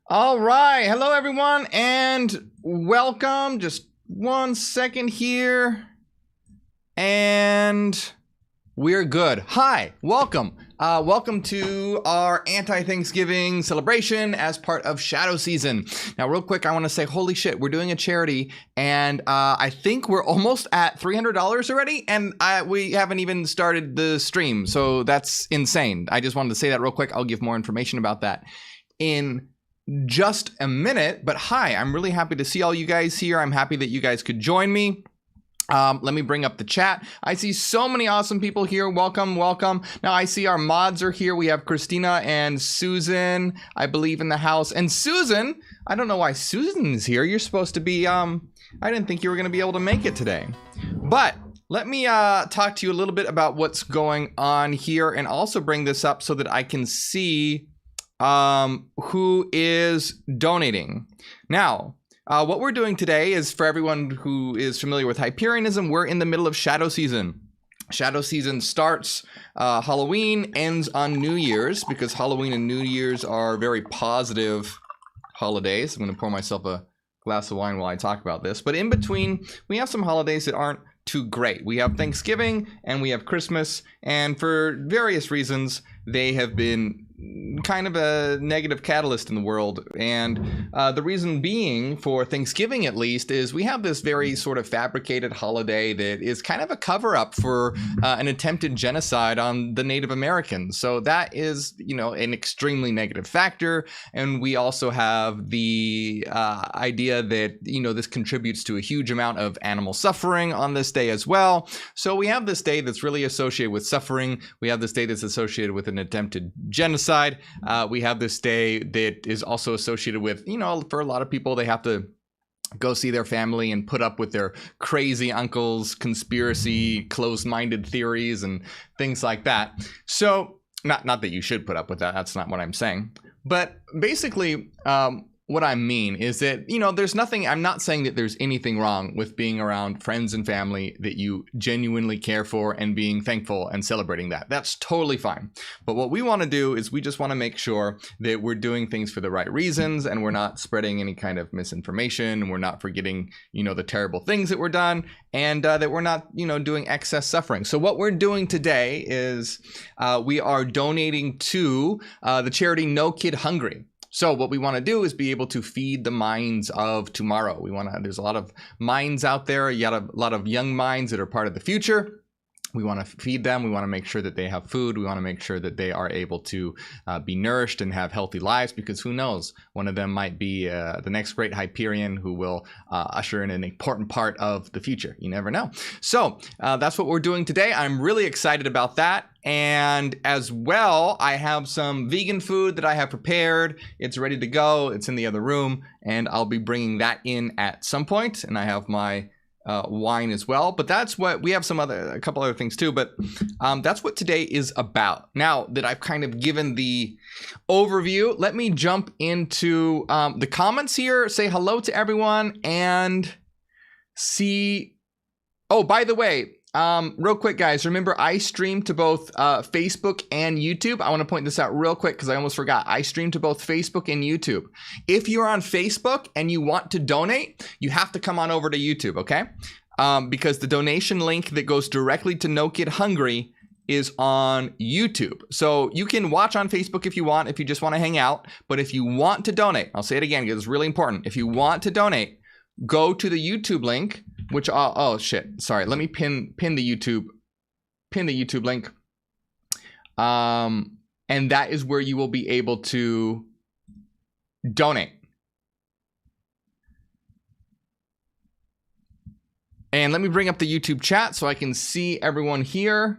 All right. Hello, everyone, and welcome. Just 1 second here. And we're good. Hi. Welcome. Welcome to our anti-Thanksgiving celebration as part of Shadow Season. Now, real quick, I want to say, holy shit, we're doing a charity, and I think we're almost at $300 already, and we haven't even started the stream, so that's insane. I just wanted to say that real quick. I'll give more information about that in just a minute. But hi, I'm really happy to see all you guys here. I'm happy that you guys could join me. Let me bring up the chat. I see so many awesome people here. Welcome, welcome. Now I see our mods are here. We have Christina and Susan, I believe, in the house. And Susan, I don't know why Susan's here. You're supposed to be, I didn't think you were going to be able to make it today. But let me talk to you a little bit about what's going on here and also bring this up so that I can see who is donating. Now, what we're doing today is, for everyone who is familiar with Hyperionism, we're in the middle of Shadow Season. Shadow Season starts Halloween, ends on New Year's, because Halloween and New Year's are very positive holidays. I'm going to pour myself a glass of wine while I talk about this. But in between, we have some holidays that aren't too great. We have Thanksgiving and we have Christmas, and for various reasons, they have been kind of a negative catalyst in the world. And the reason being, for Thanksgiving at least, is we have this very sort of fabricated holiday that is kind of a cover-up for an attempted genocide on the Native Americans. So that is, you know, an extremely negative factor. And we also have the idea that, you know, this contributes to a huge amount of animal suffering on this day as well. So we have this day that's really associated with suffering. We have this day that's associated with an attempted genocide. We have this day that is also associated with, you know, for a lot of people, they have to go see their family and put up with their crazy uncles, conspiracy, closed-minded theories, and things like that. So, not that you should put up with that. That's not what I'm saying. But basically, what I mean is that, you know, there's nothing, I'm not saying that there's anything wrong with being around friends and family that you genuinely care for and being thankful and celebrating that. That's totally fine. But what we want to do is we just want to make sure that we're doing things for the right reasons, and we're not spreading any kind of misinformation, and we're not forgetting, you know, the terrible things that were done, and that we're not, you know, doing excess suffering. So what we're doing today is we are donating to the charity No Kid Hungry. So what we want to do is be able to feed the minds of tomorrow. There's a lot of minds out there. You got a lot of young minds that are part of the future. We want to feed them. We want to make sure that they have food. We want to make sure that they are able to be nourished and have healthy lives, because who knows, one of them might be the next great Hyperion who will usher in an important part of the future. You never know. So that's what we're doing today. I'm really excited about that. And as well, I have some vegan food that I have prepared. It's ready to go. It's in the other room, and I'll be bringing that in at some point. And I have my wine as well. But that's what we have, a couple other things too, but that's what today is about. Now that I've kind of given the overview, let me jump into the comments here, say hello to everyone, and see. Oh, by the way, real quick, guys, remember I stream to both Facebook and YouTube. I want to point this out real quick because I almost forgot. I stream to both Facebook and YouTube. If you're on Facebook and you want to donate, you have to come on over to YouTube, okay? Because the donation link that goes directly to No Kid Hungry is on YouTube. So you can watch on Facebook if you want, if you just want to hang out. But if you want to donate, I'll say it again because it's really important. If you want to donate, go to the YouTube link, which oh shit, sorry, let me pin the YouTube link, and that is where you will be able to donate. And let me bring up the YouTube chat so I can see everyone here.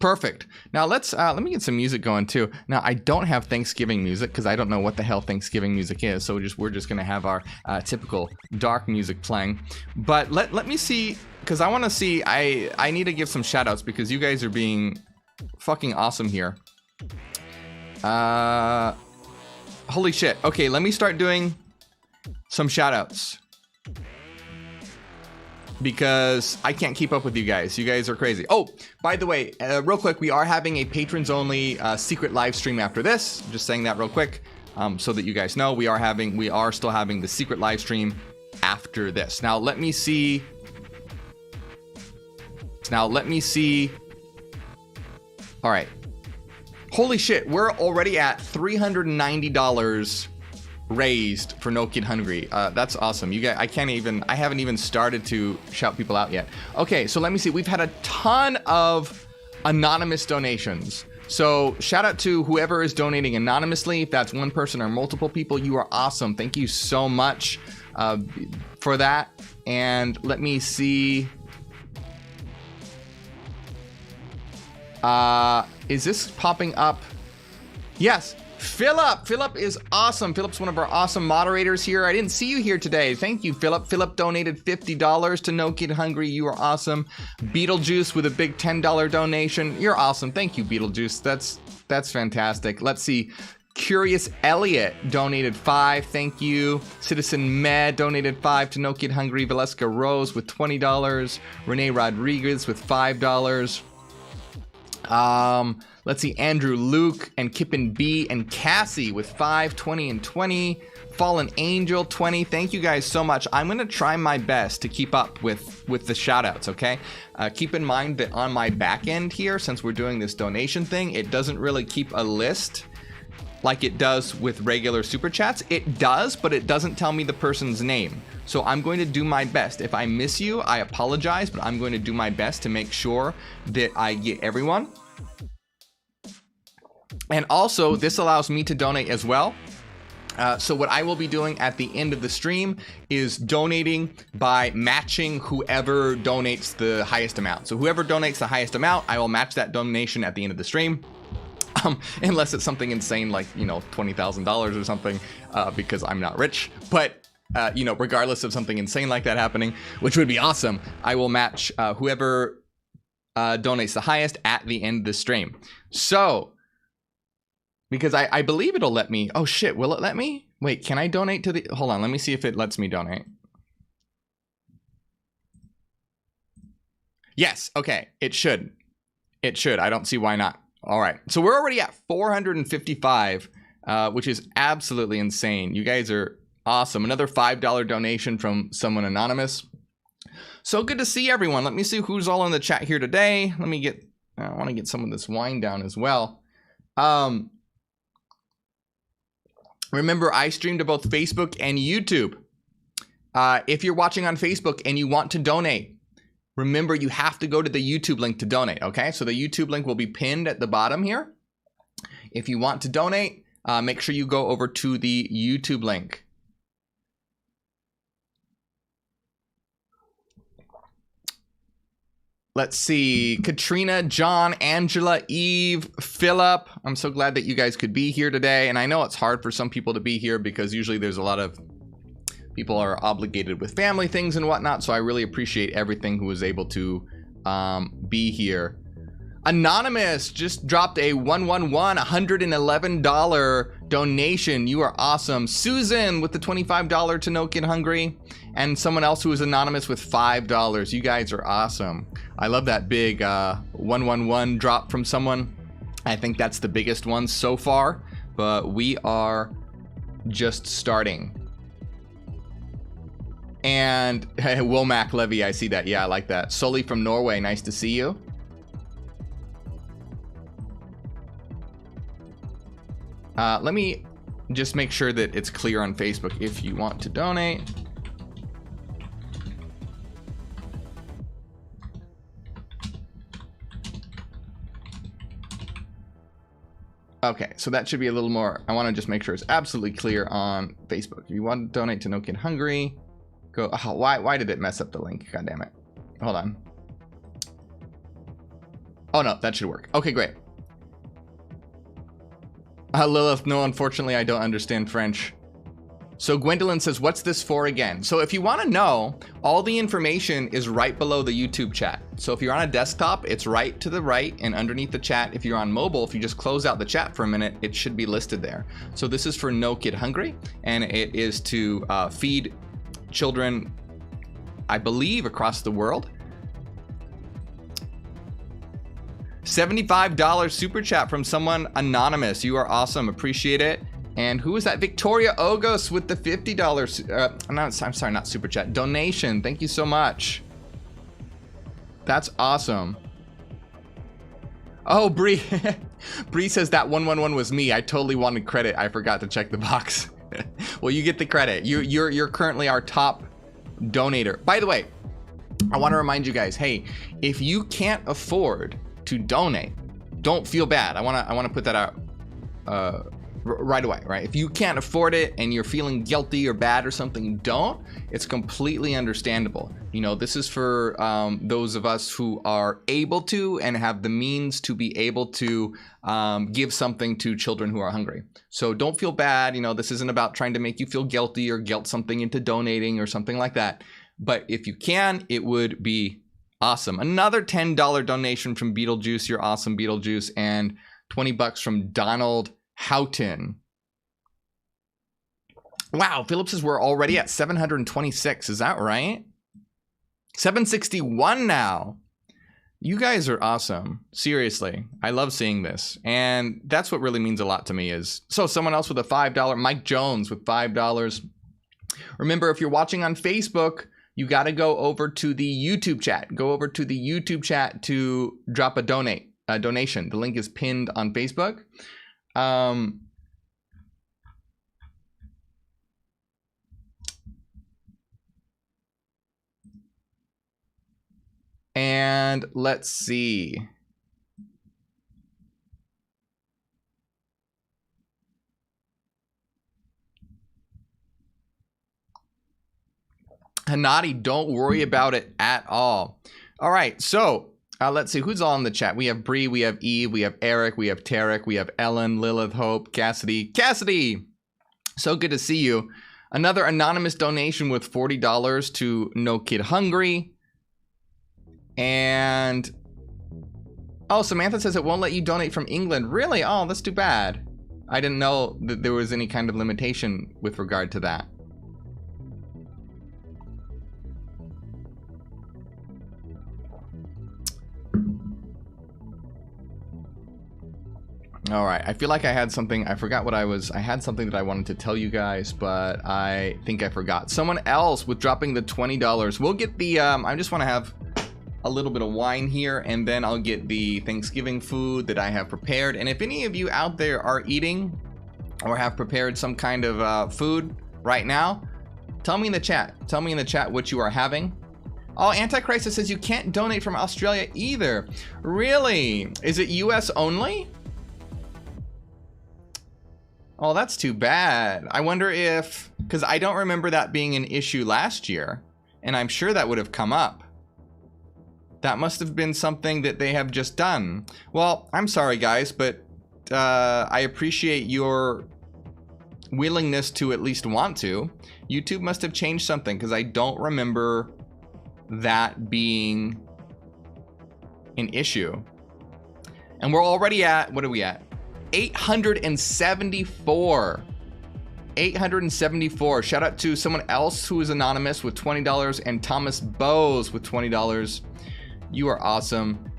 Perfect. Now let me get some music going too. Now I don't have Thanksgiving music because I don't know what the hell Thanksgiving music is. So we're just gonna have our typical dark music playing. But let me see, because I want to see. I need to give some shout outs because you guys are being fucking awesome here. Holy shit. Okay, let me start doing some shout outs, because I can't keep up with you guys. You guys are crazy. Oh, by the way, real quick, we are having a patrons only secret live stream after this. I'm just saying that real quick. so that you guys know we are still having the secret live stream after this. Now let me see. All right. Holy shit, we're already at $390 raised for No Kid Hungry. That's awesome. You guys, I haven't even started to shout people out yet. Okay, so let me see. We've had a ton of anonymous donations. So shout out to whoever is donating anonymously. If that's one person or multiple people, you are awesome. Thank you so much for that. And let me see. Is this popping up? Yes. Philip is awesome. Philip's one of our awesome moderators here. I didn't see you here today. Thank you, Philip. Philip donated $50 to No Kid Hungry. You are awesome. Beetlejuice with a big $10 donation. You're awesome. Thank you, Beetlejuice. That's fantastic. Let's see. Curious Elliot donated $5. Thank you. Citizen Med donated $5 to No Kid Hungry. Valeska Rose with $20. Renee Rodriguez with $5. Let's see, Andrew Luke and Kippen B and Cassie with 5, 20, and 20. Fallen Angel 20. Thank you guys so much. I'm gonna try my best to keep up with the shoutouts, okay? Keep in mind that on my back end here, since we're doing this donation thing, it doesn't really keep a list like it does with regular super chats. It does, but it doesn't tell me the person's name. So I'm going to do my best. If I miss you, I apologize, but I'm going to do my best to make sure that I get everyone. And also, this allows me to donate as well. So what I will be doing at the end of the stream is donating by matching whoever donates the highest amount. So whoever donates the highest amount, I will match that donation at the end of the stream. Unless it's something insane like, you know, $20,000 or something, because I'm not rich. But, you know, regardless of something insane like that happening, which would be awesome, I will match whoever donates the highest at the end of the stream. So, because I believe it'll let me. Oh shit, will it let me? Wait, can I donate to the... Hold on, let me see if it lets me donate. Yes, okay, it should. It should, I don't see why not. All right, so we're already at 455, which is absolutely insane. You guys are awesome. Another $5 donation from someone anonymous. So good to see everyone. Let me see who's all in the chat here today. Let me get... I want to get some of this wine down as well. Remember, I stream to both Facebook and YouTube. If you're watching on Facebook and you want to donate, remember you have to go to the YouTube link to donate, okay? So the YouTube link will be pinned at the bottom here. If you want to donate, make sure you go over to the YouTube link. Let's see, Katrina, John, Angela, Eve, Philip. I'm so glad that you guys could be here today. And I know it's hard for some people to be here because usually there's a lot of people are obligated with family things and whatnot. So I really appreciate everything who was able to be here. Anonymous just dropped a $111 donation. You are awesome. Susan with the $25 to No Kid Hungry. And someone else who is anonymous with $5. You guys are awesome. I love that big 111 drop from someone. I think that's the biggest one so far, but we are just starting. And Womack Levy, I see that. Yeah, I like that. Sully from Norway, nice to see you. Let me just make sure that it's clear on Facebook if you want to donate. Okay, so that should be a little more. I want to just make sure it's absolutely clear on Facebook. If you want to donate to No Kid Hungry, go. Oh, why did it mess up the link? God damn it. Hold on. Oh no, that should work. Okay, great. Lilith, no, unfortunately, I don't understand French. So Gwendolyn says, what's this for again? So if you want to know, all the information is right below the YouTube chat. So if you're on a desktop, it's right to the right and underneath the chat. If you're on mobile, if you just close out the chat for a minute, it should be listed there. So this is for No Kid Hungry, and it is to feed children, I believe, across the world. $75 super chat from someone anonymous. You are awesome. Appreciate it. And who is that? Victoria Ogos with the $50. I'm sorry, not super chat. Donation. Thank you so much. That's awesome. Oh, Bree. Bree says that 111 was me. I totally wanted credit. I forgot to check the box. Well, you get the credit. You're currently our top donator. By the way, I want to remind you guys, hey, if you can't afford to donate, don't feel bad. I want to put that out right away, right? If you can't afford it and you're feeling guilty or bad or something, don't. It's completely understandable. You know, this is for those of us who are able to and have the means to be able to give something to children who are hungry. So don't feel bad. You know, this isn't about trying to make you feel guilty or guilt something into donating or something like that. But if you can, it would be awesome. Another $10 donation from Beetlejuice. You're awesome, Beetlejuice. And $20 from Donald Houghton. Wow, Philip says we're already at 726. Is that right? 761 now. You guys are awesome. Seriously, I love seeing this. And that's what really means a lot to me is, so someone else with a $5, Mike Jones with $5. Remember, if you're watching on Facebook, you got to go over to the YouTube chat. Go over to the YouTube chat to drop a donation. The link is pinned on Facebook. And let's see. Hanadi, don't worry about it at all. All right, so let's see who's all in the chat. We have Bree, we have Eve, we have Eric, we have Tarek, we have Ellen, Lilith, Hope, Cassidy. Cassidy, so good to see you. Another anonymous donation with $40 to No Kid Hungry. And oh, Samantha says it won't let you donate from England. Really? Oh, that's too bad. I didn't know that there was any kind of limitation with regard to that. All right, I feel like I had something. I forgot what I had something that I wanted to tell you guys, but I think I forgot. Someone else with dropping the $20. We'll get the, I just want to have a little bit of wine here, and then I'll get the Thanksgiving food that I have prepared. And if any of you out there are eating or have prepared some kind of food right now, tell me in the chat. Tell me in the chat what you are having. Oh, Antichrist says you can't donate from Australia either. Really? Is it US only? Oh, that's too bad. I wonder if, because I don't remember that being an issue last year, and I'm sure that would have come up. That must have been something that they have just done. Well, I'm sorry, guys, but I appreciate your willingness to at least want to. YouTube must have changed something, because I don't remember that being an issue. And we're already at, what are we at? 874. 874. Shout out to someone else who is anonymous with $20 and Thomas Bowes with $20. You are awesome.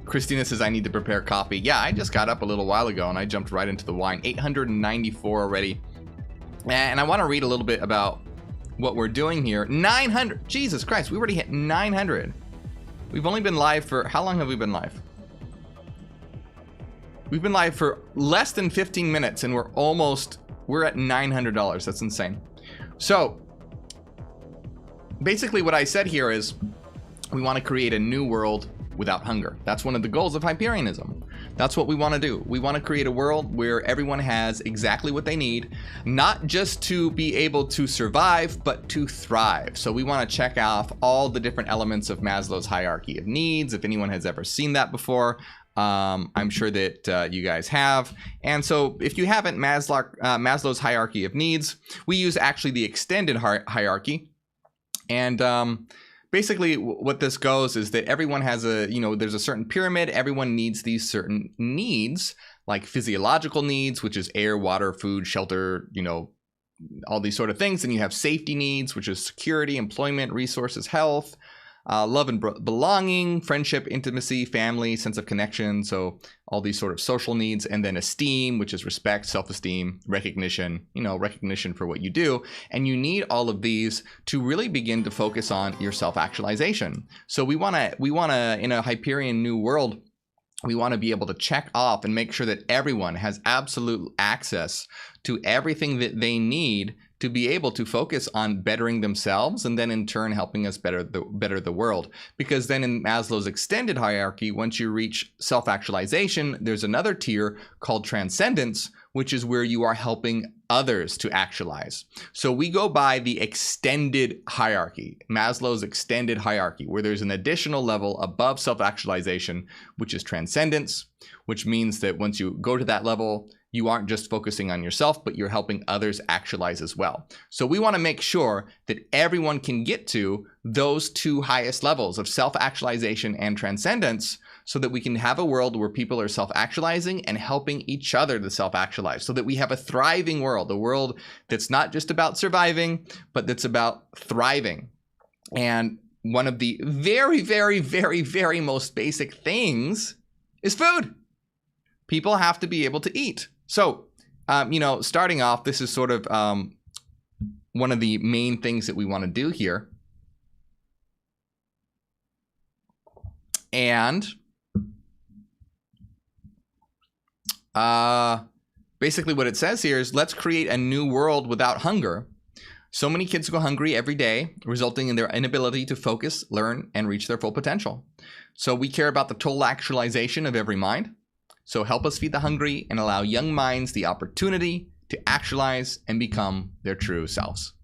Christina says I need to prepare coffee. Yeah, I just got up a little while ago and I jumped right into the wine. 894 already. And I want to read a little bit about what we're doing here. 900. Jesus Christ, we already hit 900. We've only been live for, how long have we been live? We've been live for less than 15 minutes and we're at $900. That's insane. So basically what I said here is we want to create a new world without hunger. That's one of the goals of Hyperianism. That's what we want to do. We want to create a world where everyone has exactly what they need, not just to be able to survive, but to thrive. So we want to check off all the different elements of Maslow's hierarchy of needs. If anyone has ever seen that before, I'm sure that you guys have. And so if you haven't, Maslow's hierarchy of needs, we use actually the extended hierarchy. And basically what this goes is that everyone has there's a certain pyramid. Everyone needs these certain needs, like physiological needs, which is air, water, food, shelter, all these sort of things. And you have safety needs, which is security, employment, resources, health. love and belonging, friendship, intimacy, family, sense of connection. So all these sort of social needs, and then esteem, which is respect, self-esteem, recognition, recognition for what you do. And you need all of these to really begin to focus on your self-actualization. So we want to, in a Hyperion new world, we want to be able to check off and make sure that everyone has absolute access to everything that they need to be able to focus on bettering themselves, and then in turn helping us better the world. Because then in Maslow's extended hierarchy, once you reach self-actualization, there's another tier called transcendence, which is where you are helping others to actualize. So we go by the extended hierarchy, Maslow's extended hierarchy, where there's an additional level above self-actualization, which is transcendence, which means that once you go to that level, you aren't just focusing on yourself, but you're helping others actualize as well. So we want to make sure that everyone can get to those two highest levels of self-actualization and transcendence, so that we can have a world where people are self-actualizing and helping each other to self-actualize, so that we have a thriving world, a world that's not just about surviving, but that's about thriving. And one of the very, very, very, very most basic things is food. People have to be able to eat. So, starting off, this is sort of one of the main things that we want to do here. And basically what it says here is, let's create a new world without hunger. So many kids go hungry every day, resulting in their inability to focus, learn, and reach their full potential. So we care about the total actualization of every mind. So help us feed the hungry and allow young minds the opportunity to actualize and become their true selves.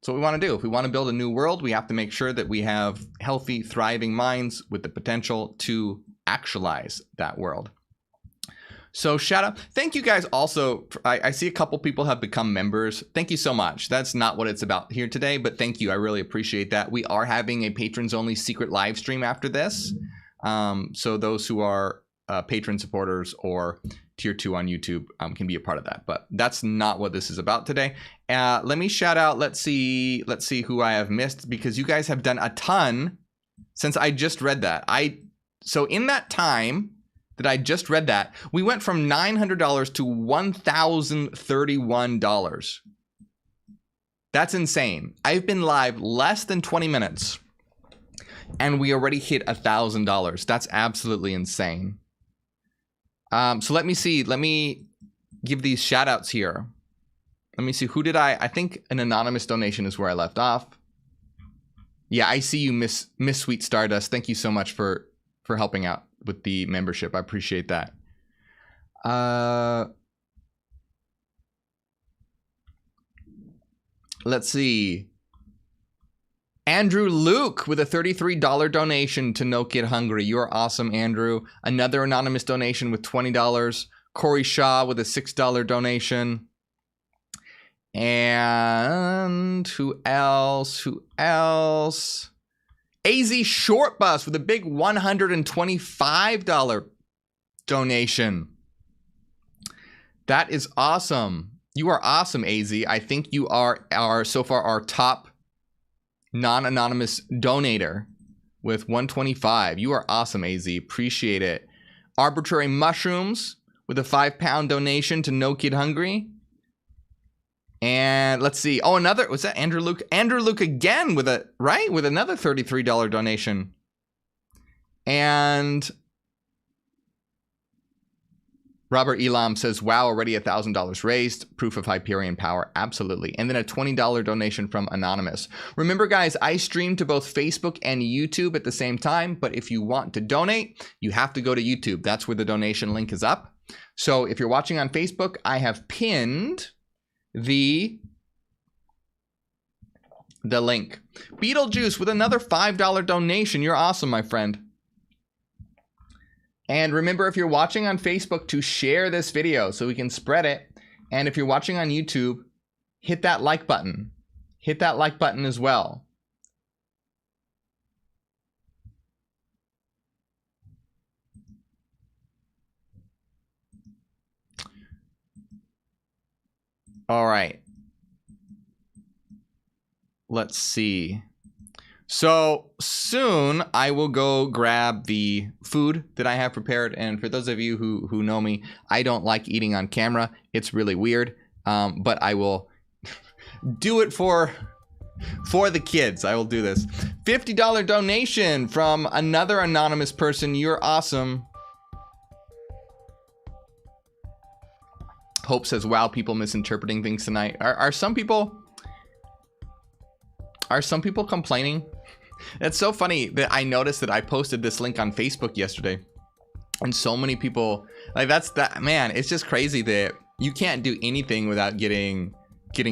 So what we want to do, if we want to build a new world, we have to make sure that we have healthy, thriving minds with the potential to actualize that world. So shout out. Thank you guys also. I see a couple people have become members. Thank you so much. That's not what it's about here today, but thank you. I really appreciate that. We are having a patrons only secret live stream after this. So those who are patron supporters or tier 2 on YouTube can be a part of that, but that's not what this is about today. Let me shout out. Let's see who I have missed, because you guys have done a ton since I just read that. So in that time that I just read that, we went from $900 to $1,031. That's insane. I've been live less than 20 minutes and we already hit $1,000. That's absolutely insane. So let me see. Let me give these shout outs here. Let me see. Who did I think an anonymous donation is where I left off. Yeah, I see you, Miss Sweet Stardust. Thank you so much for helping out with the membership. I appreciate that. Let's see. Andrew Luke with a $33 donation to No Kid Hungry. You are awesome, Andrew. Another anonymous donation with $20. Corey Shaw with a $6 donation. And who else? AZ Short Bus with a big $125 donation. That is awesome. You are awesome, AZ. I think you are so far our top non-anonymous donator with $125. You are awesome, AZ. Appreciate it. Arbitrary Mushrooms with a £5 donation to No Kid Hungry. And let's see. Oh, another, was that Andrew Luke? Andrew Luke again with another $33 donation. And Robert Elam says, wow, already $1,000 raised. Proof of Hyperion power. Absolutely. And then a $20 donation from Anonymous. Remember, guys, I stream to both Facebook and YouTube at the same time. But if you want to donate, you have to go to YouTube. That's where the donation link is up. So if you're watching on Facebook, I have pinned the link. Beetlejuice with another $5 donation. You're awesome, my friend. And remember, if you're watching on Facebook, to share this video so we can spread it. And if you're watching on YouTube, hit that like button. Hit that like button as well. All right. Let's see. So soon I will go grab the food that I have prepared. And for those of you who know me, I don't like eating on camera. It's really weird. But I will do it for the kids. I will do this. $50 donation from another anonymous person. You're awesome. Hope says, wow, people misinterpreting things tonight. Are some people complaining? It's so funny that I noticed that I posted this link on Facebook yesterday, and so many people, like, man, it's just crazy that you can't do anything without getting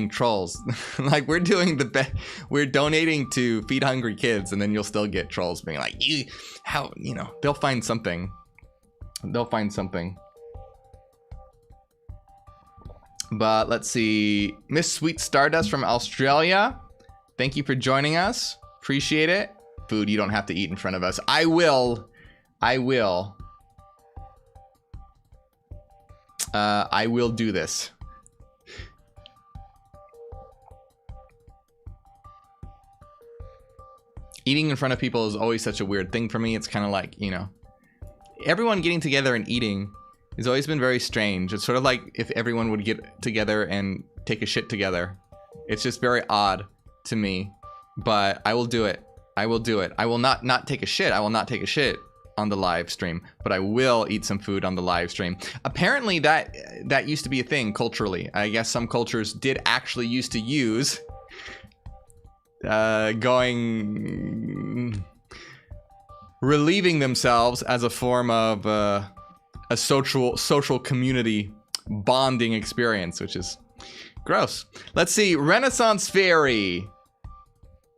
trolls. Like, we're doing the best. We're donating to feed hungry kids, and then you'll still get trolls being like, they'll find something. They'll find something. But let's see. Miss Sweet Stardust from Australia. Thank you for joining us. Appreciate it. Food you don't have to eat in front of us. I will. I will do this. Eating in front of people is always such a weird thing for me. It's kind of like, everyone getting together and eating has always been very strange. It's sort of like if everyone would get together and take a shit together. It's just very odd to me, but I will do it. I will do it. I will not take a shit. I will not take a shit on the live stream, but I will eat some food on the live stream. Apparently that used to be a thing culturally. I guess some cultures did actually used to use relieving themselves as a form of a social community bonding experience, which is gross. Let's see. Renaissance Fairy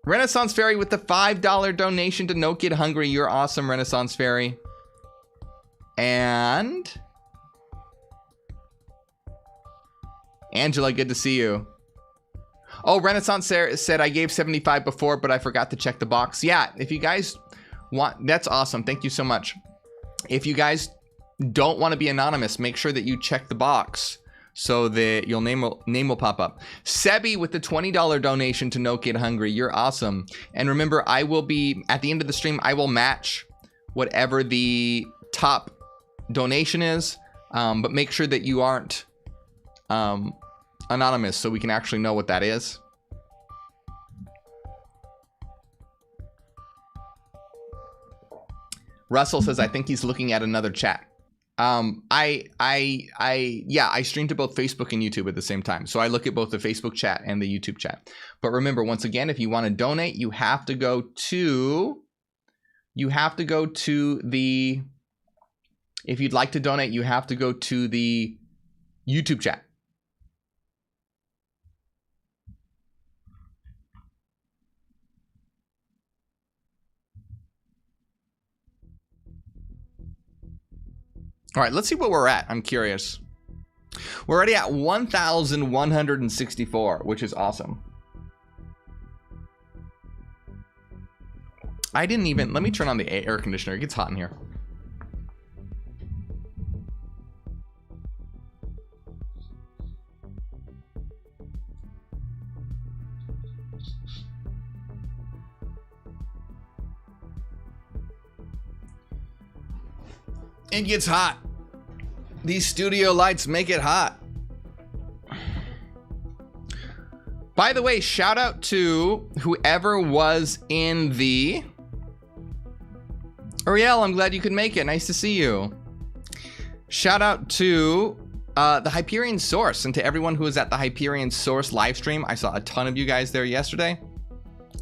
with the $5 donation to No Kid Hungry. You're awesome, Renaissance Fairy. And Angela, good to see you. Oh, Renaissance said I gave 75 before, but I forgot to check the box. Yeah, if you guys want, that's awesome. Thank you so much. If you guys don't want to be anonymous, make sure that you check the box so that your name will pop up. Sebi with the $20 donation to No Kid Hungry. You're awesome. And remember, I will be, at the end of the stream, I will match whatever the top donation is. But make sure that you aren't anonymous so we can actually know what that is. Russell says, I think he's looking at another chat. I stream to both Facebook and YouTube at the same time. So I look at both the Facebook chat and the YouTube chat. But remember, once again, if you want to donate, you have to go to the, if you'd like to donate, you have to go to the YouTube chat. All right, let's see what we're at. I'm curious. We're already at 1,164, which is awesome. I didn't even, let me turn on the air conditioner. It gets hot in here. It gets hot. These studio lights make it hot. By the way, shout out to whoever was in the... Ariel, I'm glad you could make it. Nice to see you. Shout out to the Hyperion Source and to everyone who was at the Hyperion Source live stream. I saw a ton of you guys there yesterday.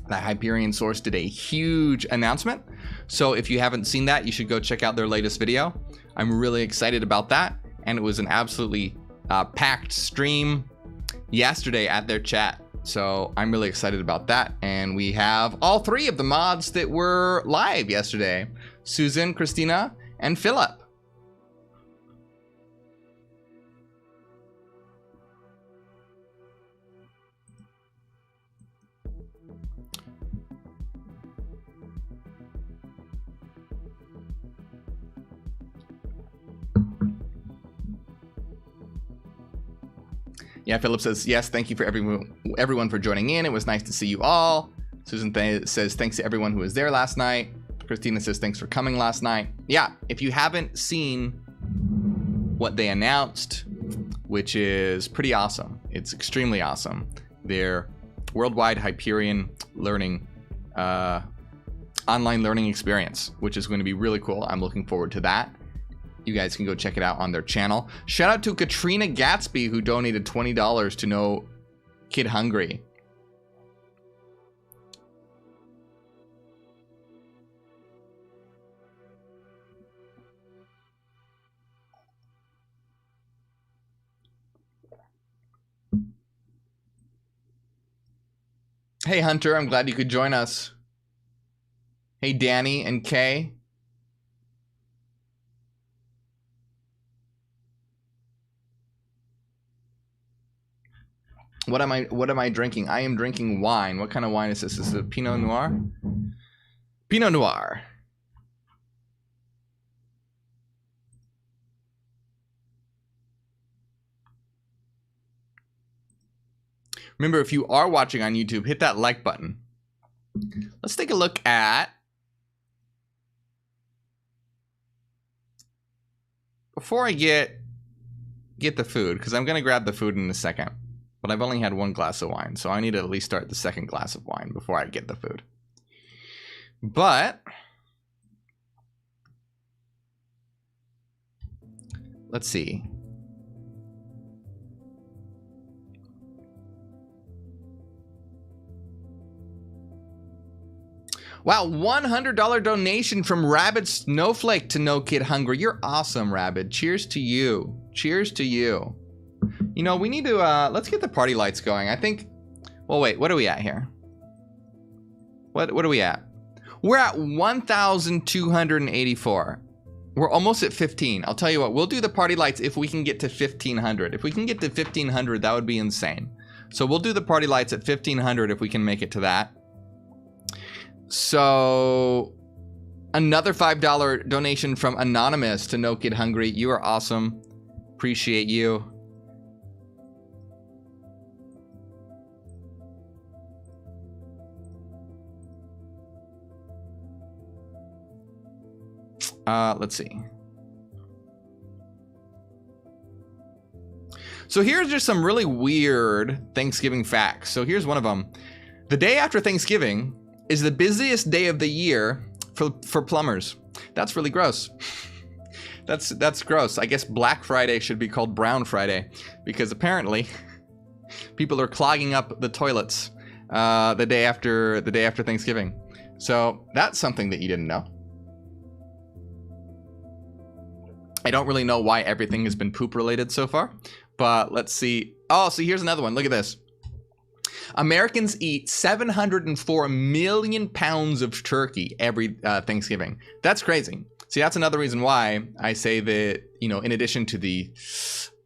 The Hyperion Source did a huge announcement. So if you haven't seen that, you should go check out their latest video. I'm really excited about that. And it was an absolutely packed stream yesterday at their chat. So I'm really excited about that. And we have all three of the mods that were live yesterday. Susan, Christina, and Philip. Yeah, Philip says, yes, thank you for everyone for joining in. It was nice to see you all. Susan says, thanks to everyone who was there last night. Christina says, thanks for coming last night. Yeah, if you haven't seen what they announced, which is pretty awesome. It's extremely awesome. Their worldwide Hyperion learning, online learning experience, which is going to be really cool. I'm looking forward to that. You guys can go check it out on their channel. Shout out to Katrina Gatsby, who donated $20 to No Kid Hungry. Hey, Hunter, I'm glad you could join us. Hey, Danny and Kay. What am I drinking? I am drinking wine. What kind of wine is this? Is it a Pinot Noir? Pinot Noir. Remember, if you are watching on YouTube, hit that like button. Let's take a look at... Before I get the food, because I'm going to grab the food in a second. But I've only had one glass of wine, so I need to at least start the second glass of wine before I get the food. But... let's see. Wow, $100 donation from Rabid Snowflake to No Kid Hungry. You're awesome, Rabid. Cheers to you. Cheers to you. You know, we need to, let's get the party lights going. I think, well, wait, what are we at here? What are we at? We're at 1,284. We're almost at 15. I'll tell you what, we'll do the party lights if we can get to 1,500. If we can get to 1,500, that would be insane. So we'll do the party lights at 1,500 if we can make it to that. So another $5 donation from Anonymous to No Kid Hungry. You are awesome. Appreciate you. Let's see. So here's just some really weird Thanksgiving facts. So here's one of them. The day after Thanksgiving is the busiest day of the year for plumbers. That's really gross. That's gross. I guess Black Friday should be called Brown Friday, because apparently people are clogging up the toilets the day after Thanksgiving. So that's something that you didn't know. I don't really know why everything has been poop related so far, but let's see. Oh, so here's another one. Look at this. Americans eat 704 million pounds of turkey every Thanksgiving. That's crazy. See, that's another reason why I say that, you know, in addition to the,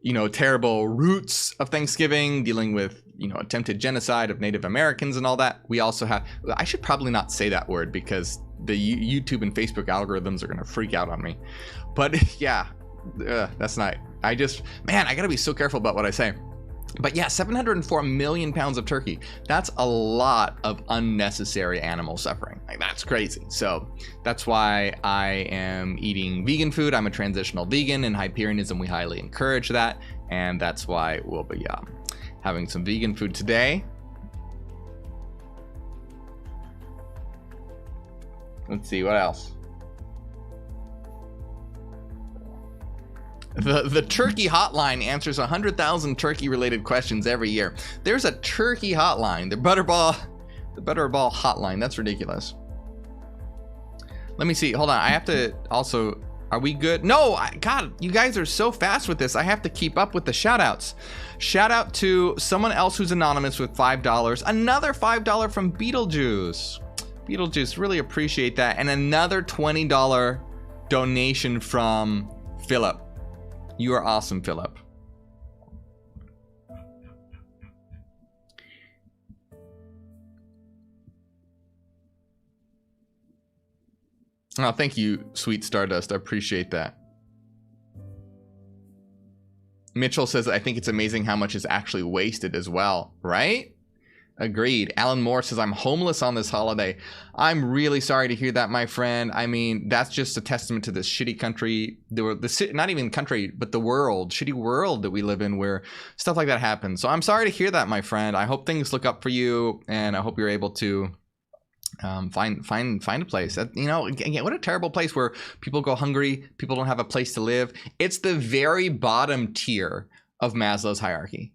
you know, terrible roots of Thanksgiving, dealing with, you know, attempted genocide of Native Americans and all that, we also have, I should probably not say that word because the YouTube and Facebook algorithms are going to freak out on me. But yeah, that's not, man, I got to be so careful about what I say. But yeah, 704 million pounds of turkey. That's a lot of unnecessary animal suffering. Like, that's crazy. So that's why I am eating vegan food. I'm a transitional vegan. In Hyperionism, we highly encourage that. And that's why we'll be having some vegan food today. Let's see, what else? The turkey hotline answers 100,000 turkey-related questions every year. There's a turkey hotline, the Butterball hotline. That's ridiculous. Let me see. Hold on. I have to also. Are we good? No. God, you guys are so fast with this. I have to keep up with the shoutouts. Shout out to someone else who's anonymous with $5. Another $5 from Beetlejuice. Beetlejuice, really appreciate that. And another $20 donation from Philip. You are awesome, Philip. Oh, thank you, Sweet Stardust. I appreciate that. Mitchell says, I think it's amazing how much is actually wasted as well, right? Agreed. Alan Moore says, I'm homeless on this holiday. I'm really sorry to hear that, my friend. I mean, that's just a testament to this shitty country, not even country, but the world, shitty world that we live in where stuff like that happens. So I'm sorry to hear that, my friend. I hope things look up for you, and I hope you're able to find a place. You know, again, what a terrible place where people go hungry, people don't have a place to live. It's the very bottom tier of Maslow's hierarchy.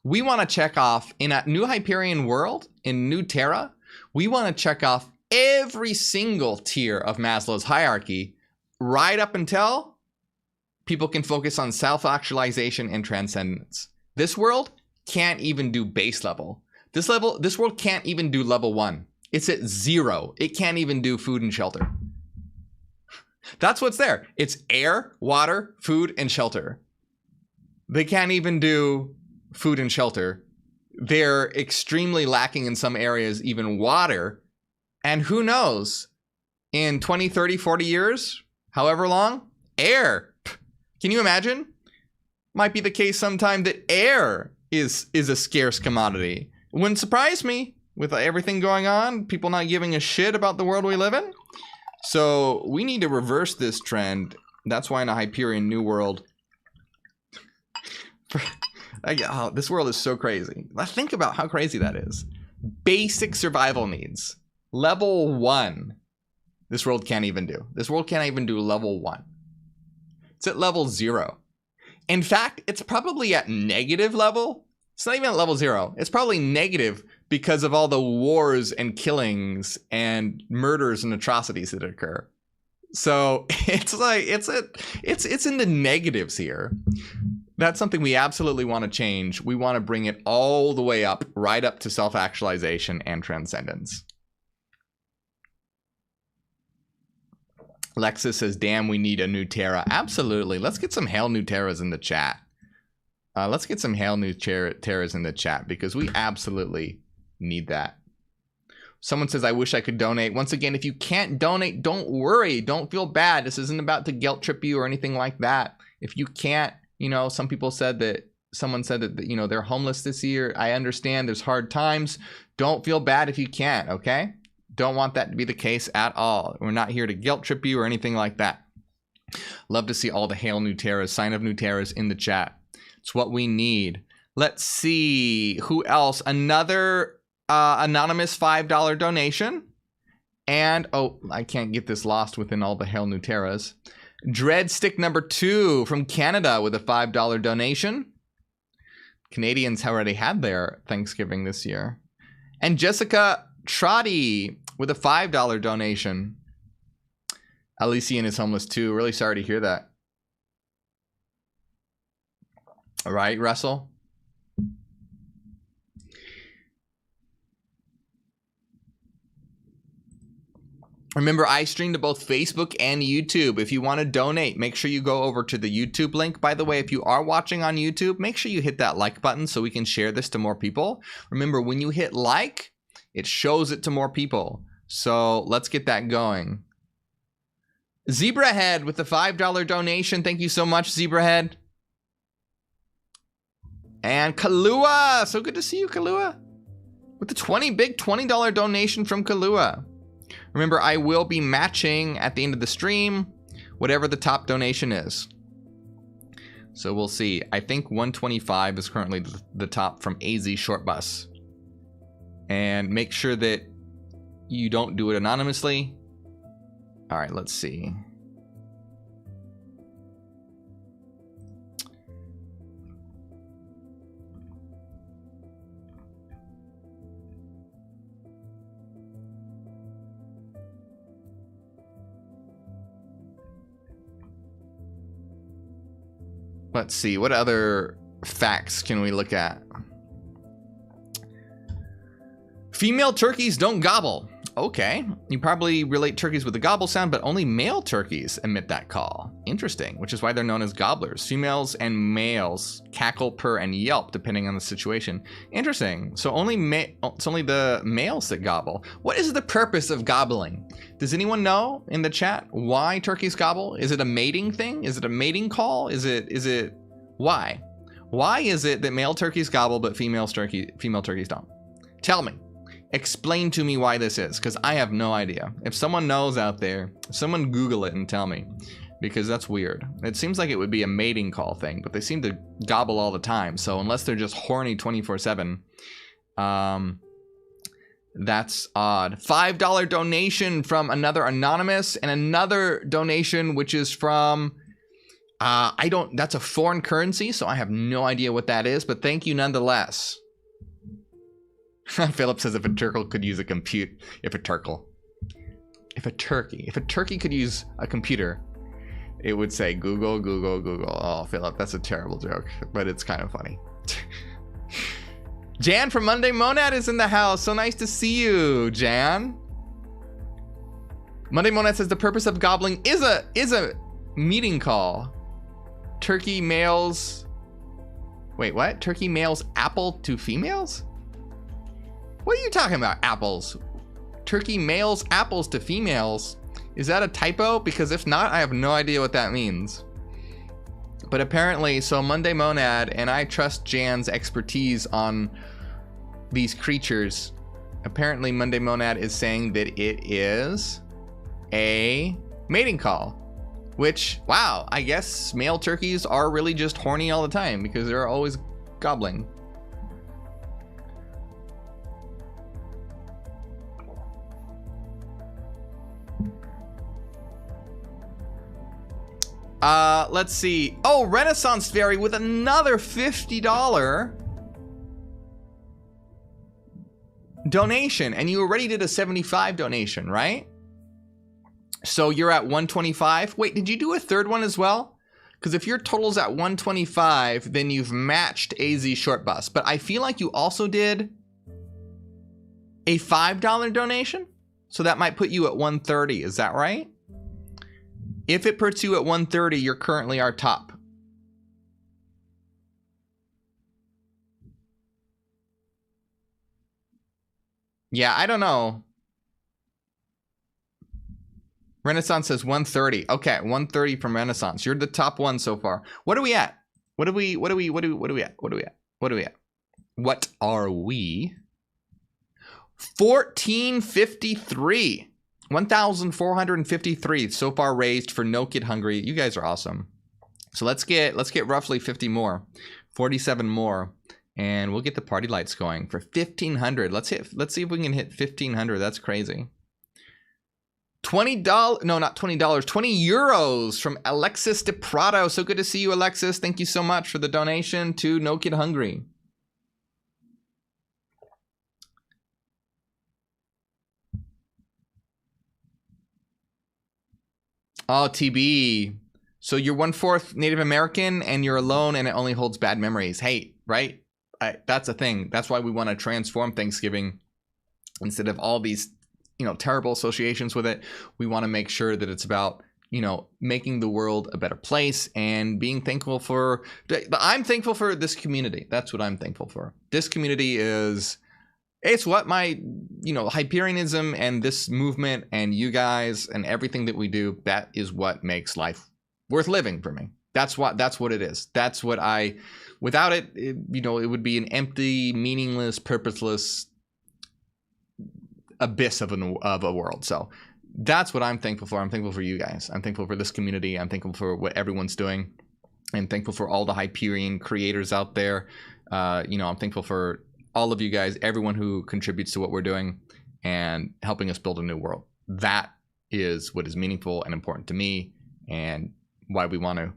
We want to check off in a new Hyperion world, in New Terra, we want to check off every single tier of Maslow's hierarchy right up until people can focus on self-actualization and transcendence. This world can't even do base level. This world can't even do level 1. It's at 0. It can't even do food and shelter. That's what's there. It's air, water, food, and shelter. They can't even do food and shelter. They're extremely lacking in some areas, even water. And who knows, in 20, 30, 40 years, however long, air. Can you imagine? Might be the case sometime that air is a scarce commodity. Wouldn't surprise me with everything going on, people not giving a shit about the world we live in. So we need to reverse this trend. That's why in a Hyperion New World, this world is so crazy. Think about how crazy that is. Basic survival needs. Level 1. This world can't even do. This world can't even do level 1. It's at level 0. In fact, it's probably at negative level. It's not even at level 0. It's probably negative because of all the wars and killings and murders and atrocities that occur. So it's like it's in the negatives here. That's something we absolutely want to change. We want to bring it all the way up, right up to self-actualization and transcendence. Lexus says, damn, we need a new Terra. Absolutely. Let's get some Hail New Terras in the chat. Let's get some Hail New Terras in the chat because we absolutely need that. Someone says, I wish I could donate. Once again, if you can't donate, don't worry. Don't feel bad. This isn't about to guilt trip you or anything like that. If you can't, you know, someone said that, you know, they're homeless this year. I understand there's hard times. Don't feel bad if you can't, okay? Don't want that to be the case at all. We're not here to guilt trip you or anything like that. Love to see all the Hail New Terras, Sign of New Terras in the chat. It's what we need. Let's see who else. Another anonymous $5 donation. And, oh, I can't get this lost within all the Hail New Terras. Dreadstick number 2 from Canada with a $5 donation. Canadians already had their Thanksgiving this year. And Jessica Trotty with a $5 donation. Elysian is homeless too. Really sorry to hear that. All right, Russell. Remember, I stream to both Facebook and YouTube. If you want to donate, make sure you go over to the YouTube link. By the way, if you are watching on YouTube, make sure you hit that like button so we can share this to more people. Remember, when you hit like, it shows it to more people. So let's get that going. Zebrahead with the $5 donation. Thank you so much, Zebrahead. And Kalua. So good to see you, Kalua. With the big $20 donation from Kalua. Remember, I will be matching at the end of the stream whatever the top donation is. So we'll see. I think 125 is currently the top from AZ Short Bus. And make sure that you don't do it anonymously. All right, let's see. Let's see, what other facts can we look at? Female turkeys don't gobble. Okay, you probably relate turkeys with the gobble sound, but only male turkeys emit that call. Interesting, which is why they're known as gobblers. Females and males cackle, purr, and yelp depending on the situation. Interesting. So it's only the males that gobble. What is the purpose of gobbling? Does anyone know in the chat why turkeys gobble? Is it a mating thing? Is it a mating call? Is it why? Why is it that male turkeys gobble but female turkeys don't? Tell me. Explain to me why this is, because I have no idea. If someone knows out there, someone Google it and tell me, because that's weird. It seems like it would be a mating call thing, but they seem to gobble all the time. So unless they're just horny 24/7, that's odd. $5 donation from another anonymous, and another donation which is from that's a foreign currency, so I have no idea what that is, but thank you nonetheless. Philip says if a turtle could use a if a turkey could use a computer, it would say Google, Google, Google. Oh, Philip, that's a terrible joke, but it's kind of funny. Jan from Monday Monad is in the house. So nice to see you, Jan. Monday Monad says the purpose of gobbling is a meeting call. Turkey males. Wait, what? Turkey males apple to females? What are you talking about? Apples. Turkey males apples to females. Is that a typo? Because if not, I have no idea what that means. But apparently, so Monday Monad, and I trust Jan's expertise on these creatures. Apparently, Monday Monad is saying that it is a mating call. Which, wow, I guess male turkeys are really just horny all the time because they're always gobbling. Let's see. Oh, Renaissance Fairy with another $50 donation. And you already did a 75 donation, right? So you're at 125. Wait, did you do a third one as well? Because if your total's at 125, then you've matched AZ Short Bus. But I feel like you also did a $5 donation. So that might put you at 130. Is that right? If it puts you at 130, you're currently our top. Yeah, I don't know. Renaissance says 130. Okay, 130 from Renaissance. You're the top one so far. What are we at? What are we at? What are we at? 1453. 1,453 so far raised for No Kid Hungry. You guys are awesome. So let's get roughly 50 more, 47 more, and we'll get the party lights going for 1,500. Let's see if we can hit 1,500. That's crazy. $20, no, not $20, 20 euros from Alexis De Prado. So good to see you, Alexis. Thank you so much for the donation to No Kid Hungry. Oh, TB. So you're 1/4 Native American and you're alone and it only holds bad memories. Hey, right? That's a thing. That's why we want to transform Thanksgiving. Instead of all these, terrible associations with it, we want to make sure that it's about, making the world a better place and being thankful for. I'm thankful for this community. That's what I'm thankful for. This community it's what my, Hyperianism and this movement and you guys and everything that we do, that is what makes life worth living for me. That's what it is. That's what without it, it would be an empty, meaningless, purposeless abyss of a world. So that's what I'm thankful for. I'm thankful for you guys. I'm thankful for this community. I'm thankful for what everyone's doing. I'm thankful for all the Hyperion creators out there. I'm thankful for all of you guys, everyone who contributes to what we're doing and helping us build a new world. That is what is meaningful and important to me and why we want to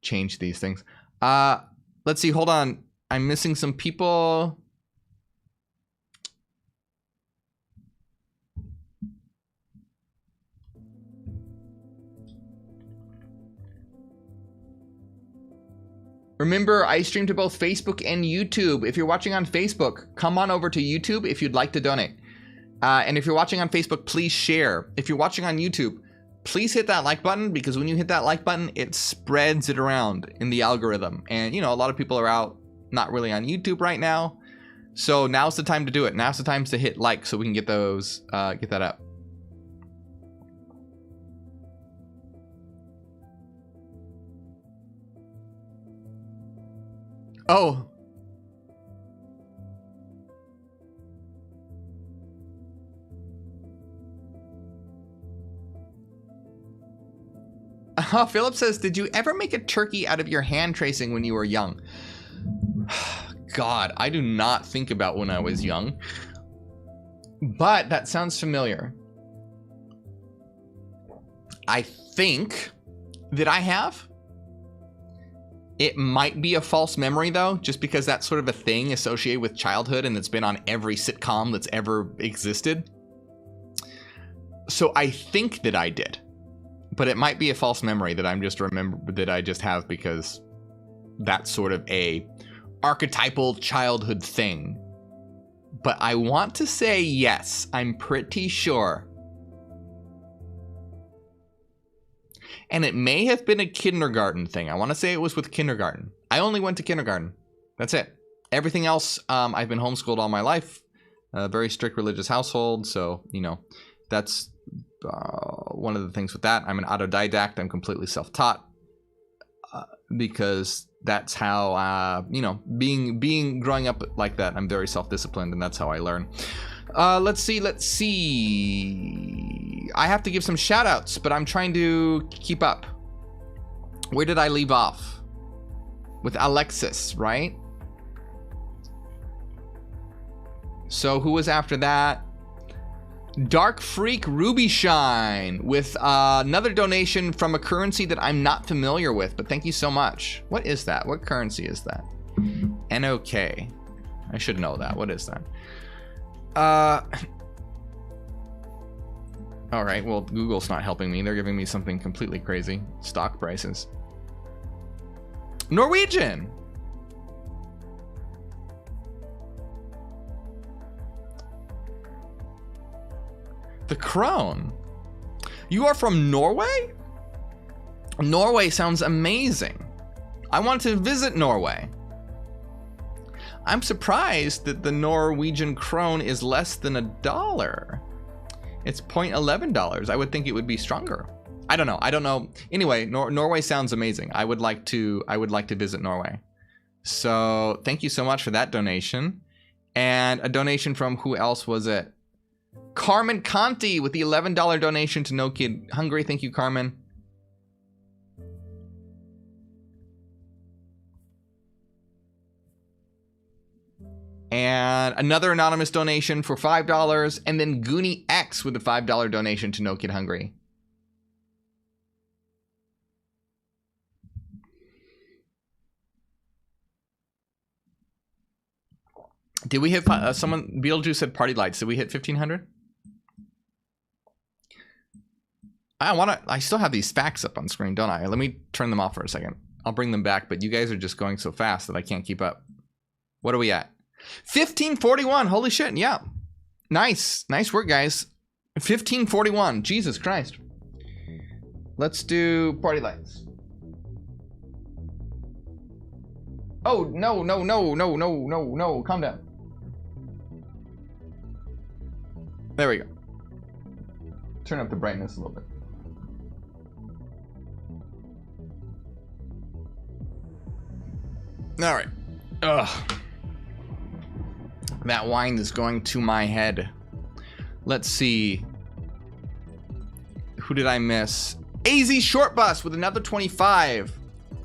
change these things. Let's see. Hold on. I'm missing some people. Remember, I stream to both Facebook and YouTube. If you're watching on Facebook, come on over to YouTube if you'd like to donate. And if you're watching on Facebook, please share. If you're watching on YouTube, please hit that like button, because when you hit that like button, it spreads it around in the algorithm. And, a lot of people are out not really on YouTube right now. So now's the time to do it. Now's the time to hit like so we can get those, get that up. Oh. Philip says, did you ever make a turkey out of your hand tracing when you were young? God, I do not think about when I was young. But that sounds familiar. I think that I have. It might be a false memory, though, just because that's sort of a thing associated with childhood and it's been on every sitcom that's ever existed. So I think that I did. But it might be a false memory that I'm just that I just have because that's sort of a archetypal childhood thing. But I want to say yes. I'm pretty sure. And it may have been a kindergarten thing. I want to say it was with kindergarten. I only went to kindergarten. That's it. Everything else, I've been homeschooled all my life. A very strict religious household. So, you know, that's one of the things with that. I'm an autodidact. I'm completely self-taught because that's how, you know, growing up like that, I'm very self-disciplined and that's how I learn. Let's see. I have to give some shout outs, but I'm trying to keep up. Where did I leave off? With Alexis, right? So who was after that? Dark Freak Ruby Shine with another donation from a currency that I'm not familiar with, but thank you so much. What is that? What currency is that? NOK. I should know that. What is that? All right, well, Google's not helping me. They're giving me something completely crazy. Stock prices. Norwegian. The Crown. You are from Norway? Norway sounds amazing. I want to visit Norway. I'm surprised that the Norwegian krone is less than $1. It's $0.11. I would think it would be stronger. I don't know. Anyway, Norway sounds amazing. I would like to visit Norway. So thank you so much for that donation. And a donation from who else was it? Carmen Conti with the $11 donation to No Kid Hungry. Thank you, Carmen. And another anonymous donation for $5. And then Goonie X with a $5 donation to No Kid Hungry. Did we hit someone? Beetlejuice said party lights. Did we hit 1,500? I still have these facts up on screen, don't I? Let me turn them off for a second. I'll bring them back, but you guys are just going so fast that I can't keep up. What are we at? 1541. Holy shit. Yeah. Nice work, guys. 1541. Jesus Christ. Let's do party lights. Oh, no. Calm down. There we go. Turn up the brightness a little bit. All right. Ugh. That wine is going to my head. Let's see. Who did I miss? AZ Short Bus with another 25.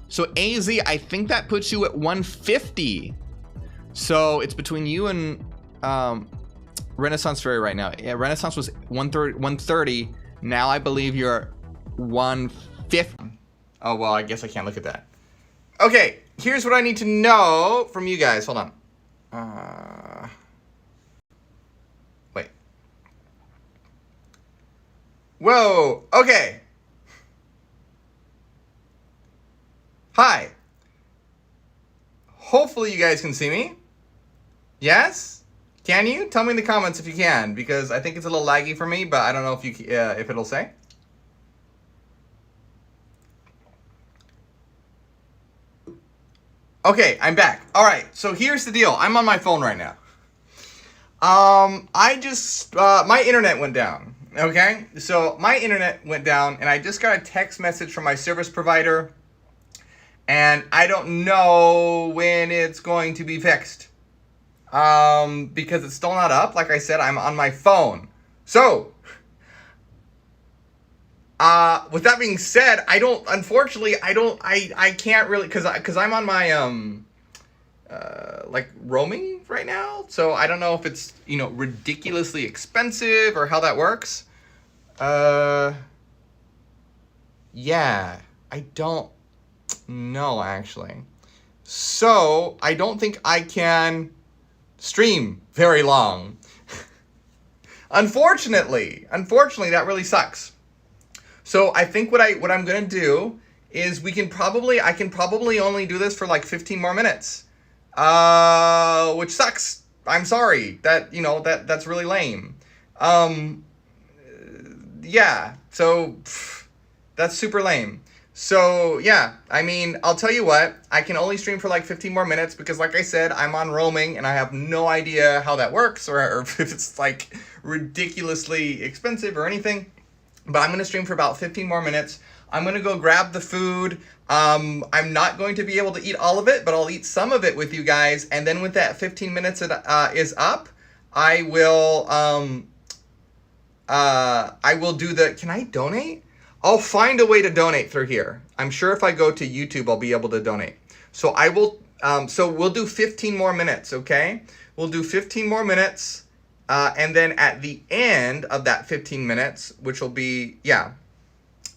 So AZ, I think that puts you at 150. So it's between you and Renaissance Fairy right now. Yeah, Renaissance was 130. Now I believe you're 150. Oh, well, I guess I can't look at that. Okay, here's what I need to know from you guys. Hold on. Wait. Whoa, okay. Hi. Hopefully you guys can see me. Yes? Can you? Tell me in the comments if you can, because I think it's a little laggy for me, but I don't know if if it'll say. Okay, I'm back. All right, so here's the deal. I'm on my phone right now. My internet went down, okay? So my internet went down, and I just got a text message from my service provider, and I don't know when it's going to be fixed. Because it's still not up. Like I said, I'm on my phone. So, With that being said, unfortunately, I can't really, cause I'm on my, like roaming right now. So I don't know if it's, ridiculously expensive or how that works. Yeah, I don't know actually. So I don't think I can stream very long. Unfortunately, that really sucks. So I think what I'm gonna do is I can probably only do this for like 15 more minutes, which sucks. I'm sorry. That's really lame. Yeah. So that's super lame. So yeah, I mean, I'll tell you what, I can only stream for like 15 more minutes because like I said, I'm on roaming and I have no idea how that works or if it's like ridiculously expensive or anything. But I'm going to stream for about 15 more minutes. I'm going to go grab the food. I'm not going to be able to eat all of it, but I'll eat some of it with you guys. And then with that 15 minutes is up, I will do can I donate? I'll find a way to donate through here. I'm sure if I go to YouTube, I'll be able to donate. So I will, so we'll do 15 more minutes, okay? We'll do 15 more minutes. And then at the end of that 15 minutes, which will be,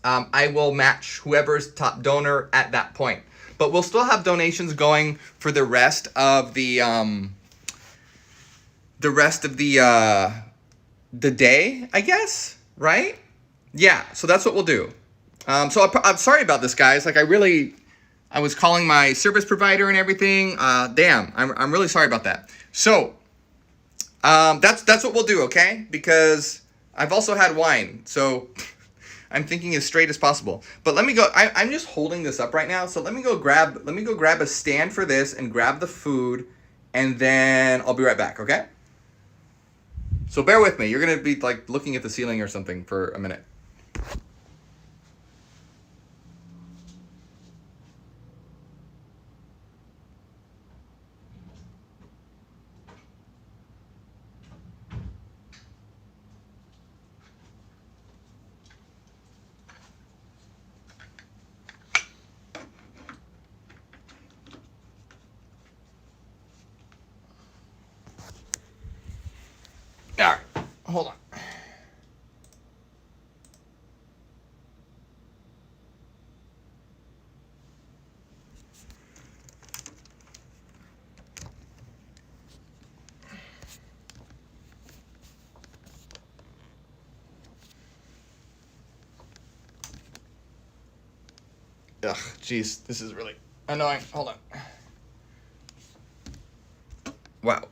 I will match whoever's top donor at that point. But we'll still have donations going for the rest of the day, I guess, right? Yeah, so that's what we'll do. So I'm sorry about this, guys. Like, I was calling my service provider and everything. Damn, I'm really sorry about that. So, that's what we'll do, okay? Because I've also had wine, so I'm thinking as straight as possible. But let me go. I'm just holding this up right now, so let me go grab a stand for this and grab the food, and then I'll be right back, okay? So bear with me. You're gonna be like looking at the ceiling or something for a minute. All right, hold on. Ugh, jeez, this is really annoying. Hold on. Wow.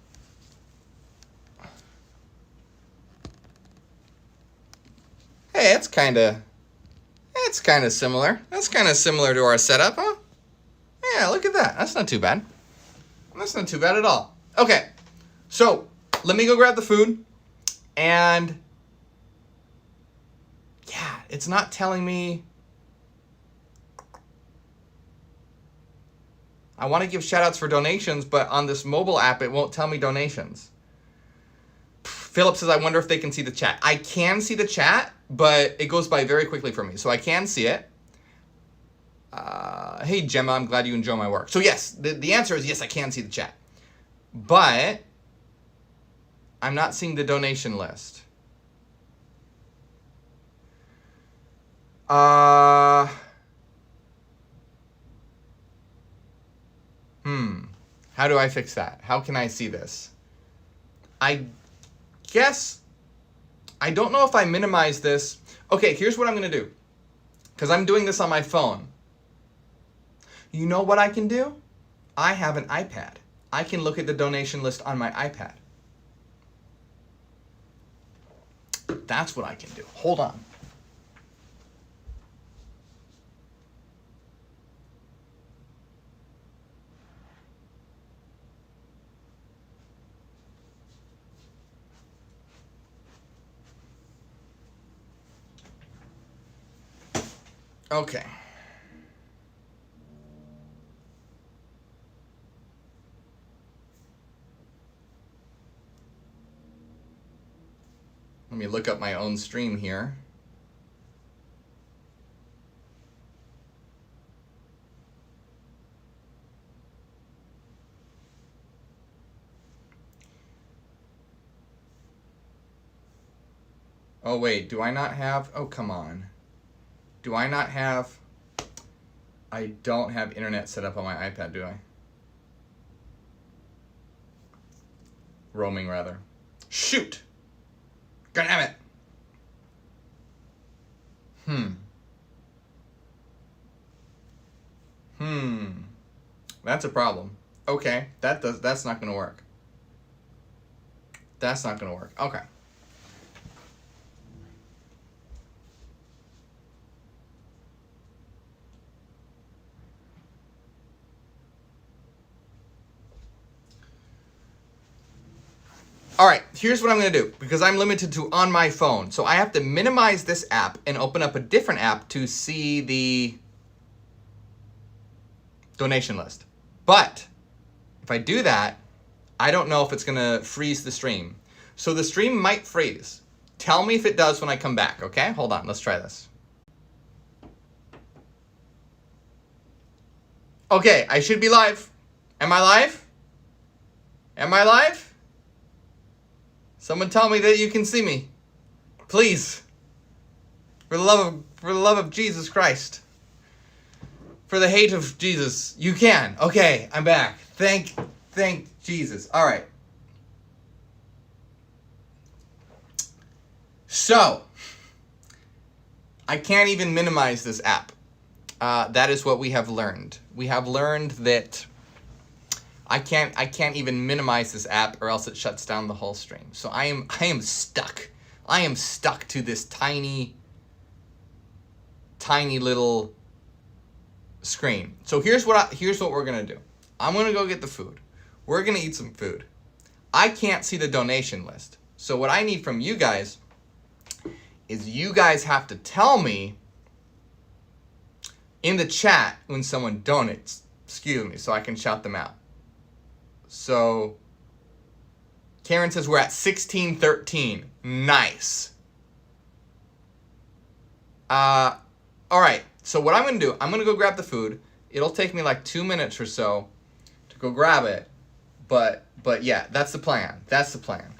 Hey, it's kind of similar. That's kind of similar to our setup, huh? Yeah, look at that. That's not too bad. That's not too bad at all. Okay, so let me go grab the food, and yeah, it's not telling me. I want to give shoutouts for donations, but on this mobile app, it won't tell me donations. Philip says, I wonder if they can see the chat. I can see the chat, but it goes by very quickly for me, so I can see it. Hey, Gemma, I'm glad you enjoy my work. So yes, the answer is yes, I can see the chat. But I'm not seeing the donation list. How do I fix that? How can I see this? I guess, I don't know if I minimize this. Okay, here's what I'm going to do. Because I'm doing this on my phone. You know what I can do? I have an iPad. I can look at the donation list on my iPad. That's what I can do. Hold on. Okay. Let me look up my own stream here. Oh, wait. Do I not have... Oh, come on. Do I not have... I don't have internet set up on my iPad, do I? Roaming, rather. Shoot! God damn it! That's a problem. Okay, that's not gonna work. That's not gonna work. Okay. All right, here's what I'm gonna do, because I'm limited to on my phone. So I have to minimize this app and open up a different app to see the donation list. But if I do that, I don't know if it's gonna freeze the stream. So the stream might freeze. Tell me if it does when I come back, okay? Hold on, let's try this. Okay, I should be live. Am I live? Am I live? Someone tell me that you can see me. Please. For the love of Jesus Christ. For the hate of Jesus. You can. Okay, I'm back. Thank Jesus. All right. So, I can't even minimize this app. That is what we have learned. We have learned that I can't even minimize this app, or else it shuts down the whole stream. So I am stuck. I am stuck to this tiny little screen. So here's what we're gonna do. I'm gonna go get the food. We're gonna eat some food. I can't see the donation list. So what I need from you guys is you guys have to tell me in the chat when someone donates. Excuse me, so I can shout them out. So, Karen says we're at 1613. Nice. All right. So what I'm going to do, I'm going to go grab the food. It'll take me like 2 minutes or so to go grab it. But yeah, that's the plan. That's the plan.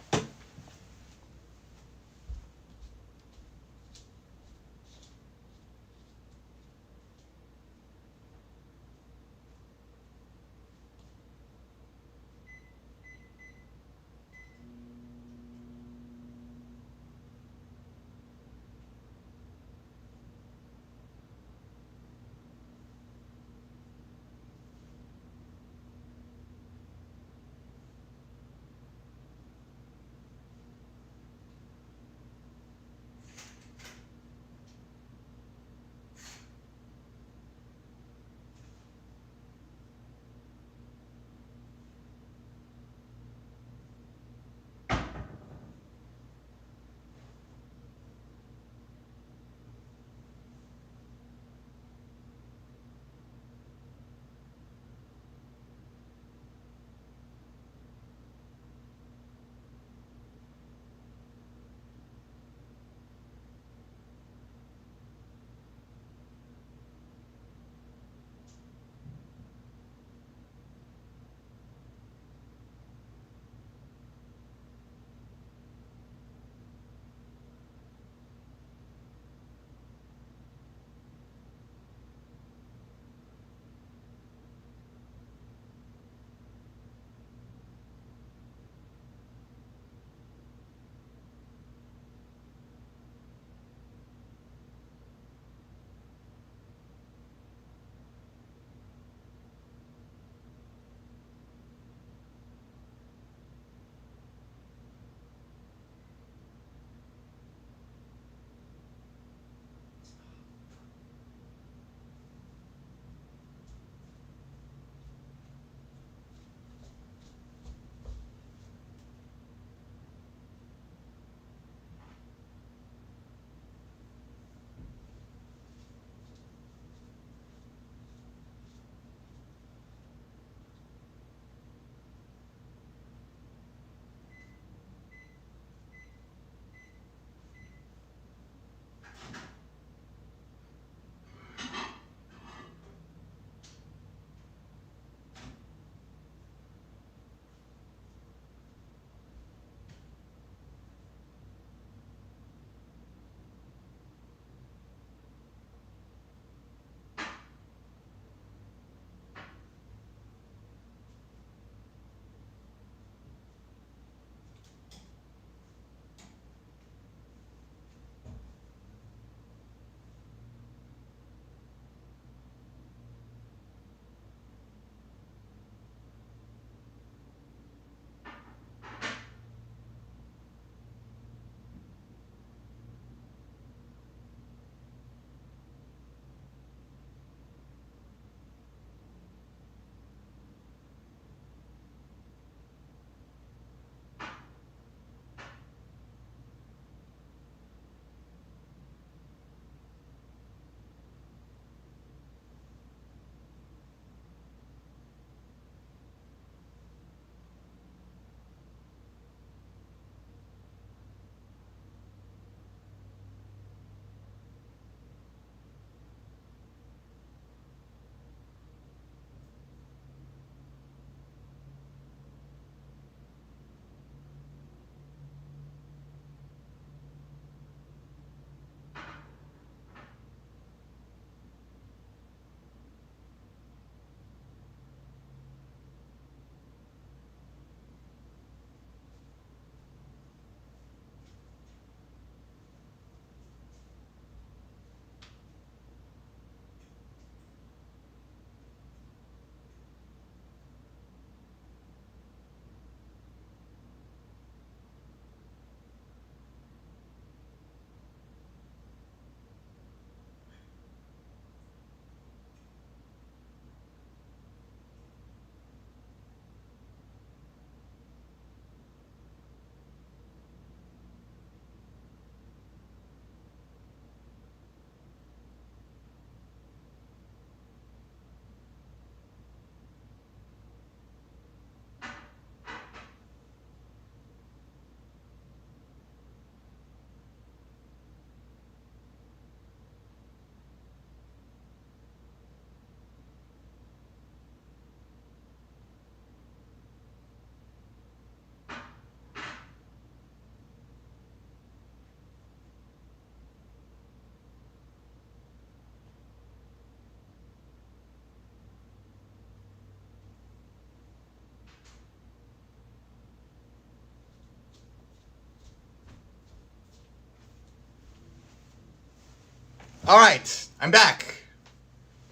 All right, I'm back.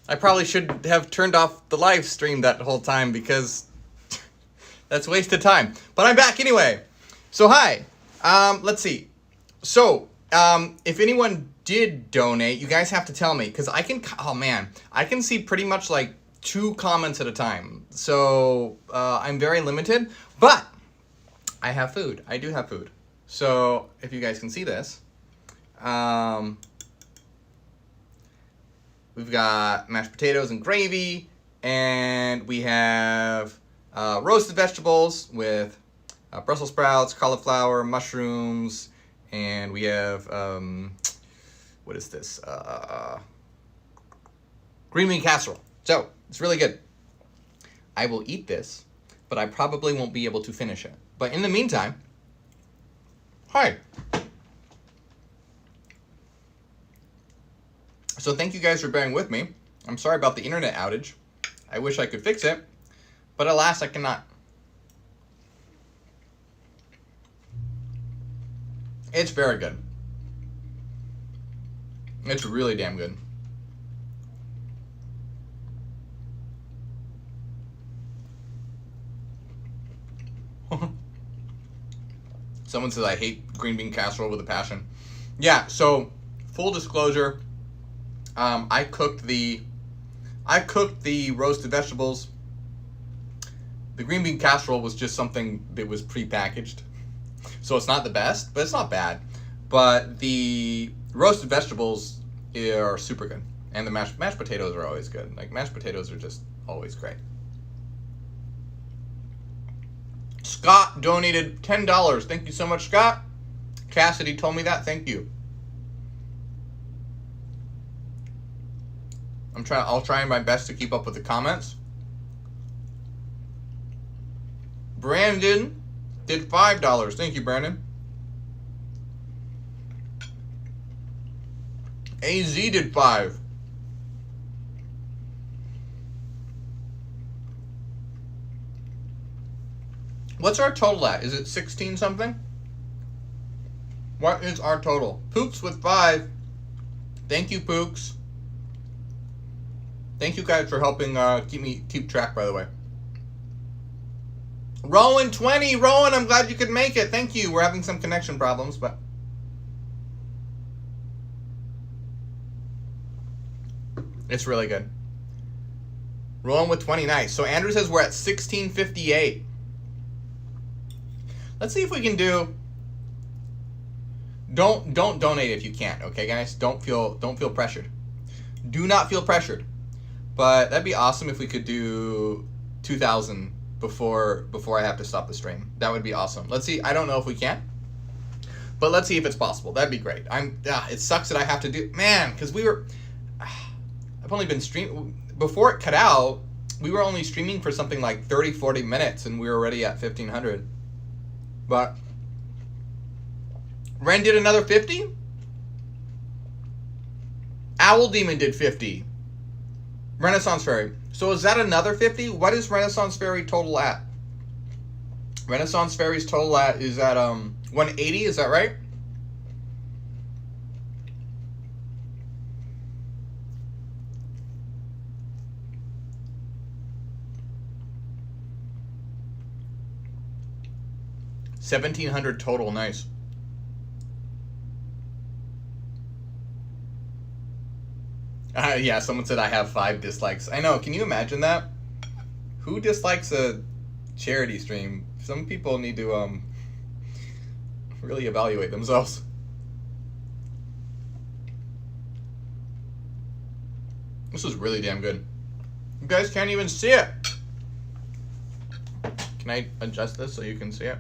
I probably should have turned off the live stream that whole time because that's wasted time. But I'm back anyway. So hi. Let's see. So if anyone did donate, you guys have to tell me because I can. Oh man, I can see pretty much like 2 comments at a time. So I'm very limited. But I have food. I do have food. So if you guys can see this. We've got mashed potatoes and gravy, and we have roasted vegetables with Brussels sprouts, cauliflower, mushrooms, and we have, what is this? Green bean casserole. So, it's really good. I will eat this, but I probably won't be able to finish it. But in the meantime, hi. So thank you guys for bearing with me. I'm sorry about the internet outage. I wish I could fix it, but alas, I cannot. It's very good. It's really damn good. Someone says I hate green bean casserole with a passion. Yeah, so full disclosure, I cooked the roasted vegetables. The green bean casserole was just something that was pre-packaged. So it's not the best, but it's not bad. But the roasted vegetables are super good. And the mashed potatoes are always good. Like, mashed potatoes are just always great. Scott donated $10. Thank you so much, Scott. Cassidy told me that. Thank you. I'll try my best to keep up with the comments. Brandon did $5. Thank you, Brandon. AZ did $5. What's our total at? Is it 16 something? What is our total? Pooks with 5. Thank you, Pooks. Thank you guys for helping keep track, by the way. Rowan 20. Rowan, I'm glad you could make it. Thank you. We're having some connection problems, but it's really good. Rowan with 20. Nice. So Andrew says we're at 1658. Let's see if we can do. Don't donate if you can't, okay, guys? Don't feel pressured. Do not feel pressured. But that'd be awesome if we could do 2,000 before I have to stop the stream. That would be awesome. Let's see. I don't know if we can, but let's see if it's possible. That'd be great. It sucks that I have to do, man, because I've only been streaming before it cut out. We were only streaming for something like 30-40 minutes, and we were already at 1,500. But Ren did another 50. Owl Demon did 50. Renaissance Fairy. So is that another 50? What is Renaissance Fairy total at? Renaissance Fairy's total is at 180, is that right? $1,700 total, nice. Yeah, someone said I have 5 dislikes. I know, can you imagine that? Who dislikes a charity stream? Some people need to really evaluate themselves. This is really damn good. You guys can't even see it. Can I adjust this so you can see it?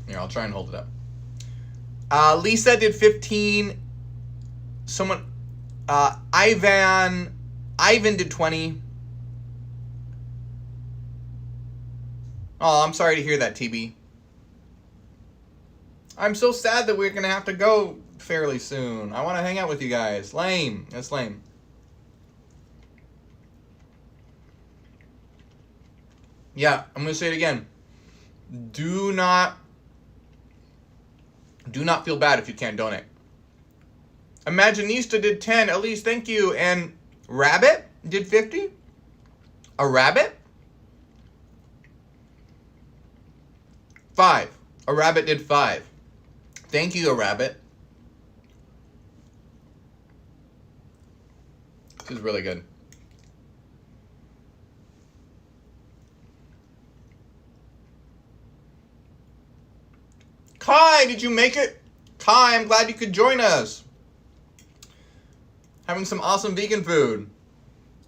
Here, I'll try and hold it up. Lisa did 15. Someone, Ivan did 20. Oh, I'm sorry to hear that, TB. I'm so sad that we're gonna have to go fairly soon. I want to hang out with you guys. Lame. That's lame. Yeah, I'm gonna say it again. Do not Do not feel bad if you can't donate. Imaginista did 10. Elise, thank you. And Rabbit did 50. A rabbit? 5. A rabbit did 5. Thank you, a rabbit. This is really good. Kai, did you make it? Kai, I'm glad you could join us. Having some awesome vegan food.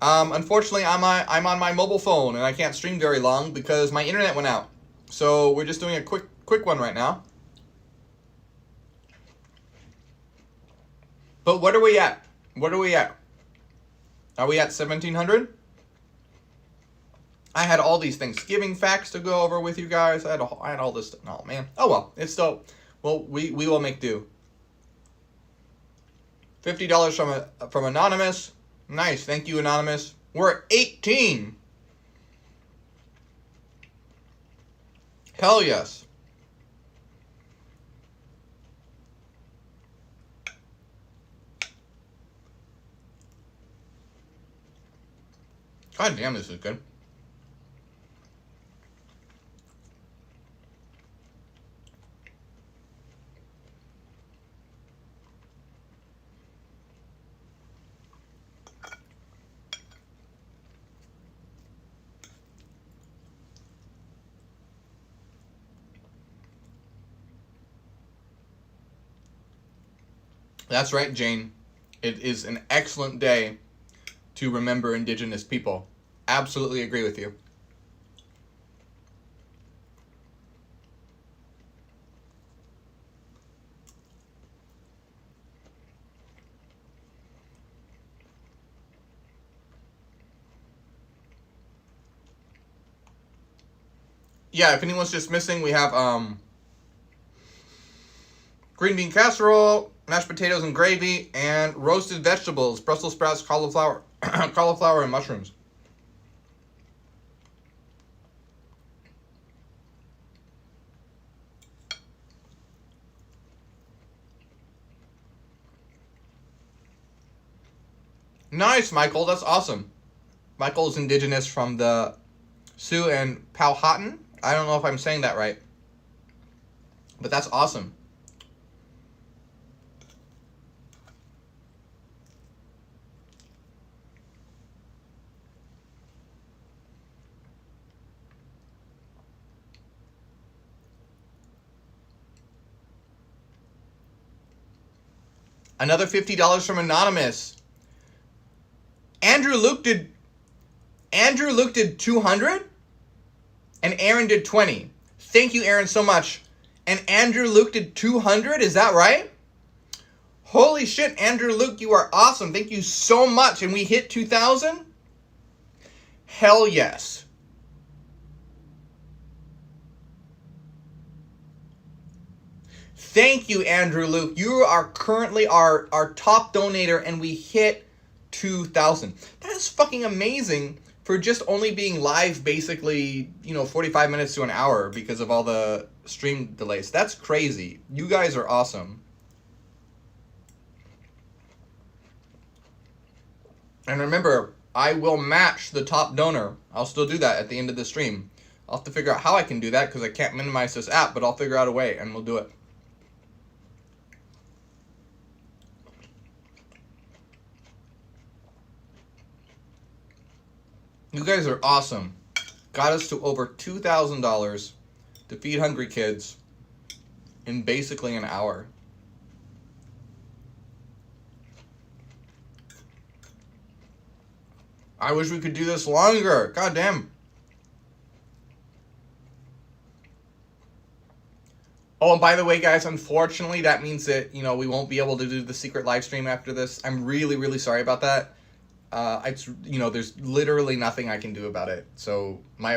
Unfortunately, I'm on my mobile phone and I can't stream very long because my internet went out. So we're just doing a quick one right now. But what are we at? What are we at? Are we at 1,700? I had all these Thanksgiving facts to go over with you guys. I had all this. Oh man. Oh well. It's still. Well, we will make do. $50 from Anonymous. Nice. Thank you, Anonymous. We're at 18. Hell yes. God damn, this is good. That's right, Jane. It is an excellent day to remember Indigenous people. Absolutely agree with you. Yeah, if anyone's just missing, we have green bean casserole, mashed potatoes and gravy, and roasted vegetables, Brussels sprouts, cauliflower, cauliflower, and mushrooms. Nice, Michael. That's awesome. Michael's indigenous from the Sioux and Powhatan. I don't know if I'm saying that right, but that's awesome. Another $50 from Anonymous. Andrew Luke did 200 and Aaron did 20. Thank you, Aaron, so much. And Andrew Luke did 200, is that right? Holy shit, Andrew Luke, you are awesome. Thank you so much. And we hit 2,000? Hell yes. Thank you, Andrew Luke. You are currently our top donator, and we hit 2,000. That is fucking amazing for just only being live basically, 45 minutes to an hour because of all the stream delays. That's crazy. You guys are awesome. And remember, I will match the top donor. I'll still do that at the end of the stream. I'll have to figure out how I can do that because I can't minimize this app, but I'll figure out a way and we'll do it. You guys are awesome. Got us to over $2,000 to feed hungry kids in basically an hour. I wish we could do this longer. God damn. Oh, and by the way, guys, unfortunately, that means that, we won't be able to do the secret live stream after this. I'm really, really sorry about that. There's literally nothing I can do about it. So my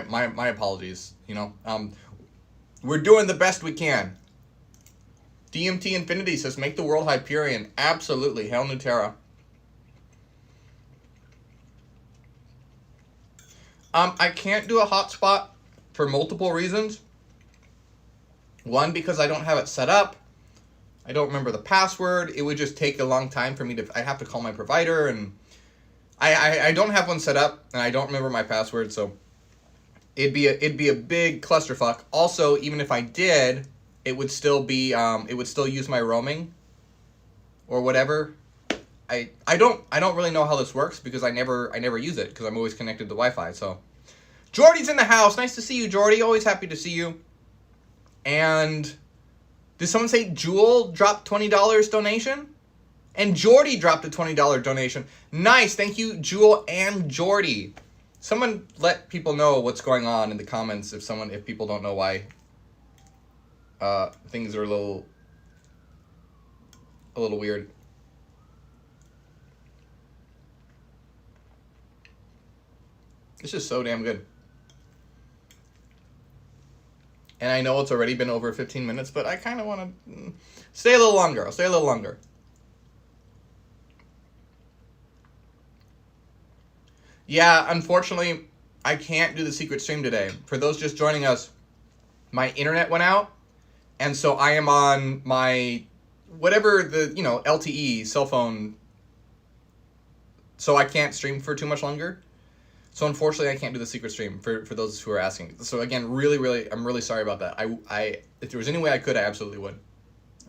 apologies, we're doing the best we can. DMT Infinity says, make the world Hyperion. Absolutely. Hail Nuterra. I can't do a hotspot for multiple reasons. One, because I don't have it set up. I don't remember the password. It would just take a long time for me to. I have to call my provider, and I don't have one set up, and I don't remember my password, so it'd be a big clusterfuck. Also, even if I did, it would still be it would still use my roaming or whatever. I don't really know how this works because I never use it because I'm always connected to Wi-Fi. So Jordy's in the house. Nice to see you, Jordy. Always happy to see you. And did someone say Jewel dropped $20 donation? And Jordy dropped a $20 donation. Nice. Thank you, Jewel and Jordy. Someone let people know what's going on in the comments if people don't know why things are a little weird. This is so damn good. And I know it's already been over 15 minutes, but I kind of want to stay a little longer. I'll stay a little longer. Yeah, unfortunately, I can't do the secret stream today. For those just joining us, my internet went out, and so I am on my, whatever the, LTE, cell phone, so I can't stream for too much longer. So unfortunately, I can't do the secret stream for those who are asking. So again, I'm really sorry about that. If there was any way I could, I absolutely would.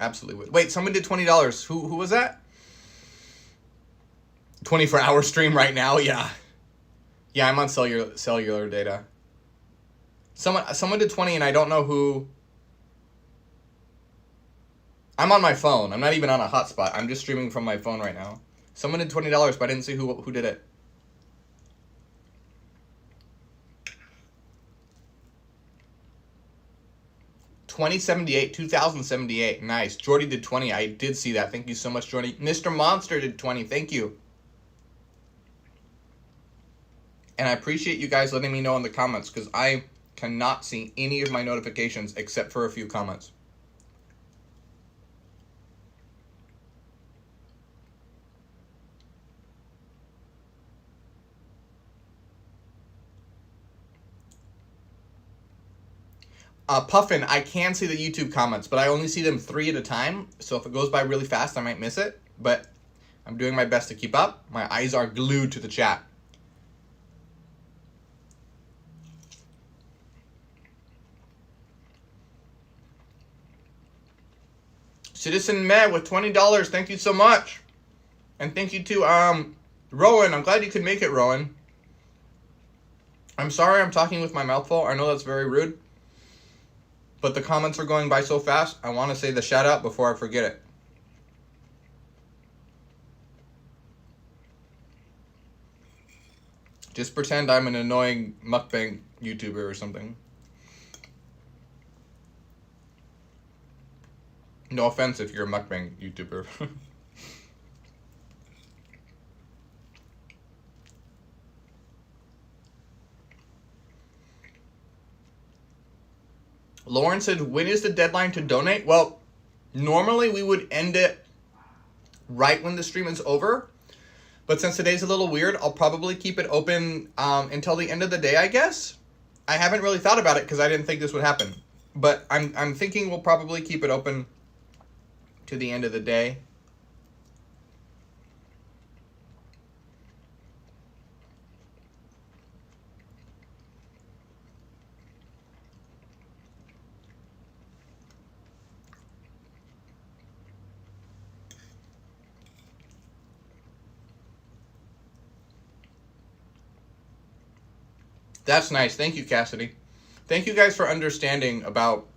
Absolutely would. Wait, someone did $20. Who was that? 24-hour stream right now? Yeah. Yeah, I'm on cellular data. Someone did 20 and I don't know who. I'm on my phone. I'm not even on a hotspot. I'm just streaming from my phone right now. Someone did $20, but I didn't see who did it. $20.78. Nice. Jordy did 20. I did see that. Thank you so much, Jordy. Mr. Monster did 20. Thank you. And I appreciate you guys letting me know in the comments because I cannot see any of my notifications except for a few comments. Puffin, I can see the YouTube comments, but I only see them 3 at a time. So if it goes by really fast, I might miss it. But I'm doing my best to keep up. My eyes are glued to the chat. Citizen Meh with $20. Thank you so much. And thank you to Rowan. I'm glad you could make it, Rowan. I'm sorry I'm talking with my mouth full. I know that's very rude. But the comments are going by so fast, I want to say the shout out before I forget it. Just pretend I'm an annoying mukbang YouTuber or something. No offense if you're a mukbang YouTuber. Lauren said, when is the deadline to donate? Well, normally we would end it right when the stream is over. But since today's a little weird, I'll probably keep it open until the end of the day, I guess. I haven't really thought about it because I didn't think this would happen. But I'm thinking we'll probably keep it open to the end of the day. That's nice. Thank you, Cassidy. Thank you guys for understanding about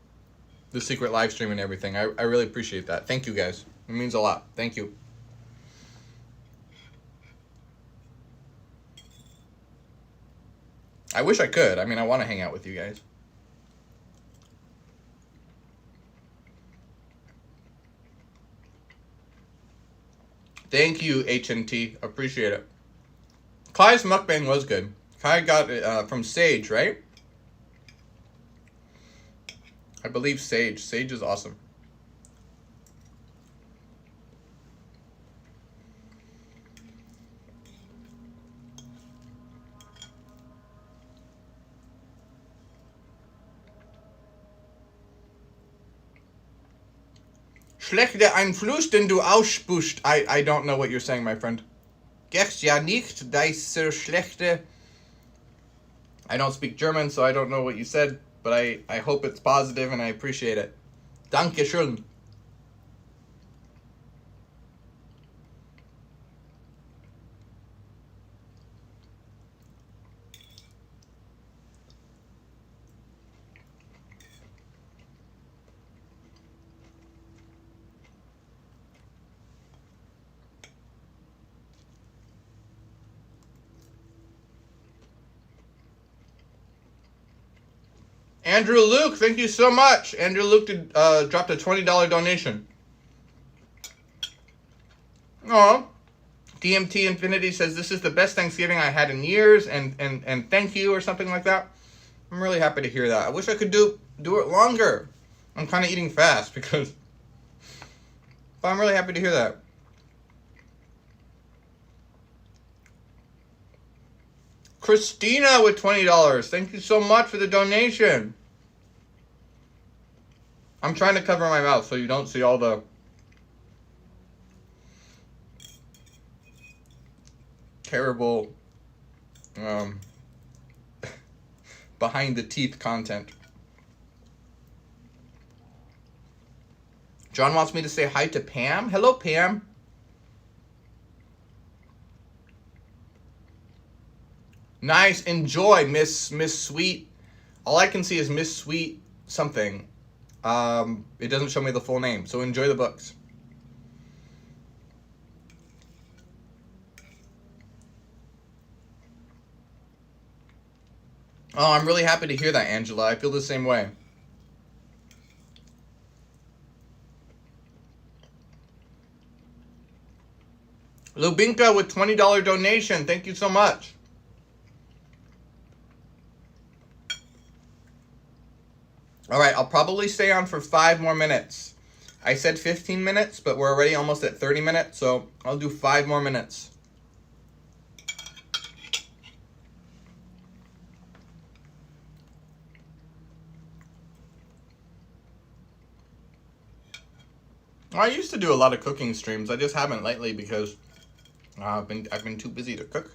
the secret live stream and everything. I really appreciate that. Thank you guys. It means a lot. Thank you. I wish I could. I mean, I want to hang out with you guys. Thank you, HNT. Appreciate it. Kai's mukbang was good. Kai got it from Sage, right? I believe Sage. Sage is awesome. Schlechte Einfluss, den du ausspuckst. I don't know what you're saying, my friend. Gehst ja nicht, diese schlechte... I don't speak German, so I don't know what you said, but I hope it's positive and I appreciate it. Dankeschön. Andrew Luke, thank you so much. Andrew Luke dropped a $20 donation. Oh, DMT Infinity says this is the best Thanksgiving I had in years, and thank you or something like that. I'm really happy to hear that. I wish I could do it longer. I'm kind of eating fast but I'm really happy to hear that. Christina with $20. Thank you so much for the donation. I'm trying to cover my mouth so you don't see all the terrible behind the teeth content. John wants me to say hi to Pam. Hello, Pam. Nice. Enjoy, Miss Sweet. All I can see is Miss Sweet something. It doesn't show me the full name, so enjoy the books. Oh, I'm really happy to hear that, Angela. I feel the same way. Lubinka with $20 donation. Thank you so much. All right, I'll probably stay on for 5 more minutes. I said 15 minutes, but we're already almost at 30 minutes, so I'll do 5 more minutes. I used to do a lot of cooking streams. I just haven't lately because I've been too busy to cook.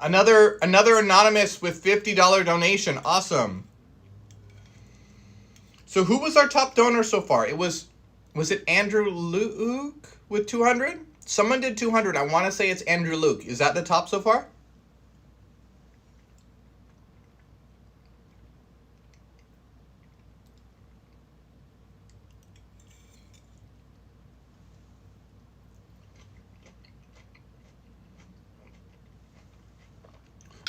Another anonymous with $50 donation. Awesome. So who was our top donor so far? Was it Andrew Luke with 200? Someone did 200. I want to say it's Andrew Luke. Is that the top so far?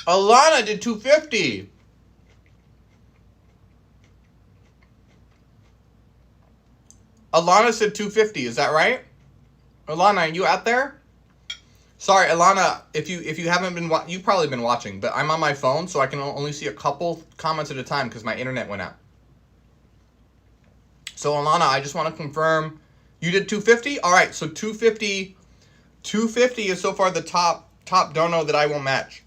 Alana did 250. Alana said 250. Is that right? Alana, are you out there? Sorry, Alana, if you haven't been you've probably been watching, but I'm on my phone, so I can only see a couple comments at a time because my internet went out. So Alana, I just want to confirm you did 250. All right, so 250 is so far the top dono that I will match.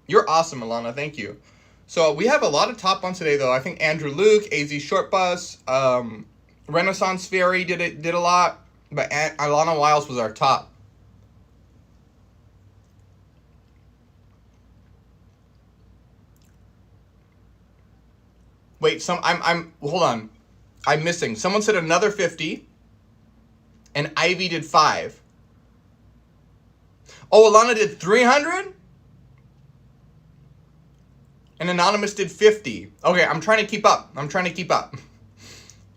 You're awesome, Alana. Thank you. So we have a lot of top ones today, though. I think Andrew Luke, AZ Short Bus, Renaissance Fairy did a lot, but Alana Wiles was our top. Wait, hold on. I'm missing. Someone said another 50, and Ivy did 5. Oh, Alana did 300? And Anonymous did 50. Okay, I'm trying to keep up.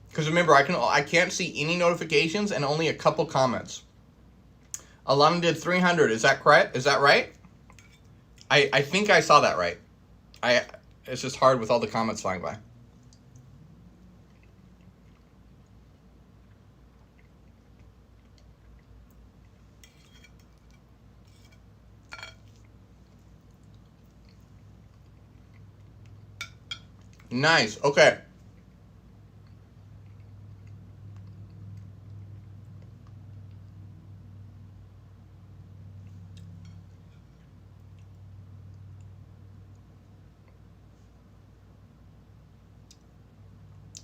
Because remember, I can't see any notifications and only a couple comments. Alana did 300. Is that correct? Is that right? I think I saw that right. It's just hard with all the comments flying by. Nice. Okay.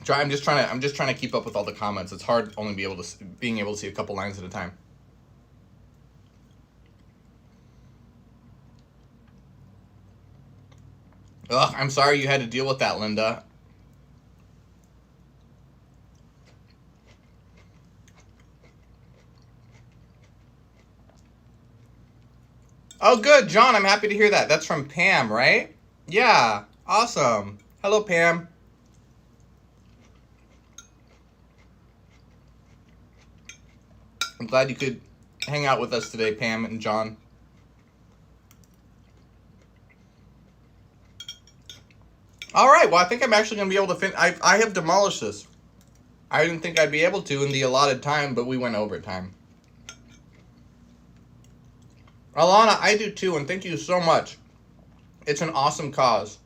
I'm just trying to keep up with all the comments. It's hard only being able to see a couple lines at a time. Ugh, I'm sorry you had to deal with that, Linda. Oh, good, John. I'm happy to hear that. That's from Pam, right? Yeah, awesome. Hello, Pam. I'm glad you could hang out with us today, Pam and John. All right, well, I think I'm actually going to be able to I have demolished this. I didn't think I'd be able to in the allotted time, but we went over time. Alana, I do too, and thank you so much. It's an awesome cause.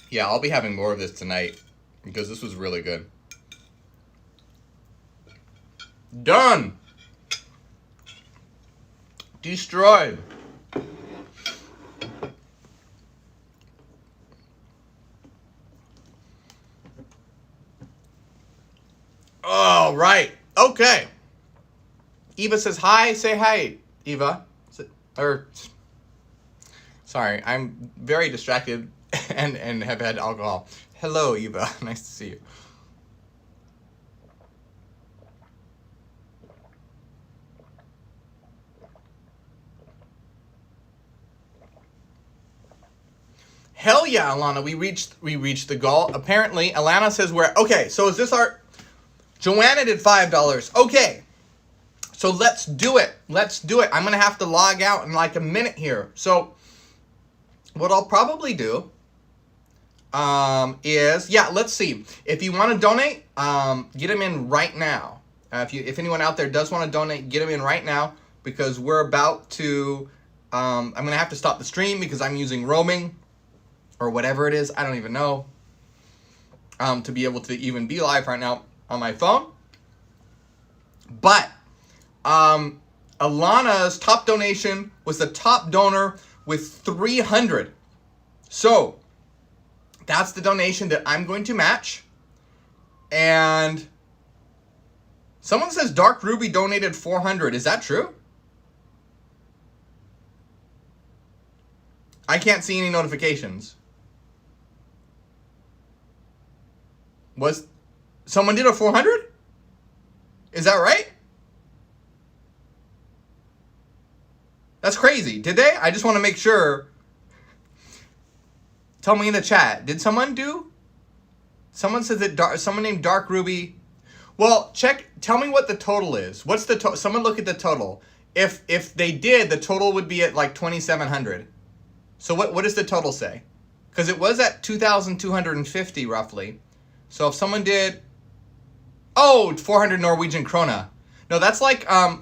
Yeah, I'll be having more of this tonight because this was really good. Done. Destroyed. All right. Okay. Eva says hi. Say hi, Eva. Sorry, I'm very distracted and have had alcohol. Hello, Eva. Nice to see you. Hell yeah, Alana. We reached the goal. Apparently, Alana says okay, so is this our Joanna did $5. Okay. So let's do it. Let's do it. I'm going to have to log out in like a minute here. So what I'll probably do is, yeah, let's see. If you want to donate, get them in right now. If anyone out there does want to donate, get them in right now because we're about to, I'm going to have to stop the stream because I'm using roaming or whatever it is. I don't even know, to be able to even be live right now on my phone. But Alana's top donation was the top donor with 300. So that's the donation that I'm going to match. And someone says Dark Ruby donated 400. Is that true? I can't see any notifications. Was someone did a 400? Is that right? That's crazy. Did they? I just want to make sure. Tell me in the chat. Did someone do? Someone says that someone named Dark Ruby. Well, check. Tell me what the total is. What's the total? Someone look at the total. If they did, the total would be at like 2,700. So what does the total say? Because it was at 2,250 roughly. So if someone did, 400 Norwegian krona. No, that's like I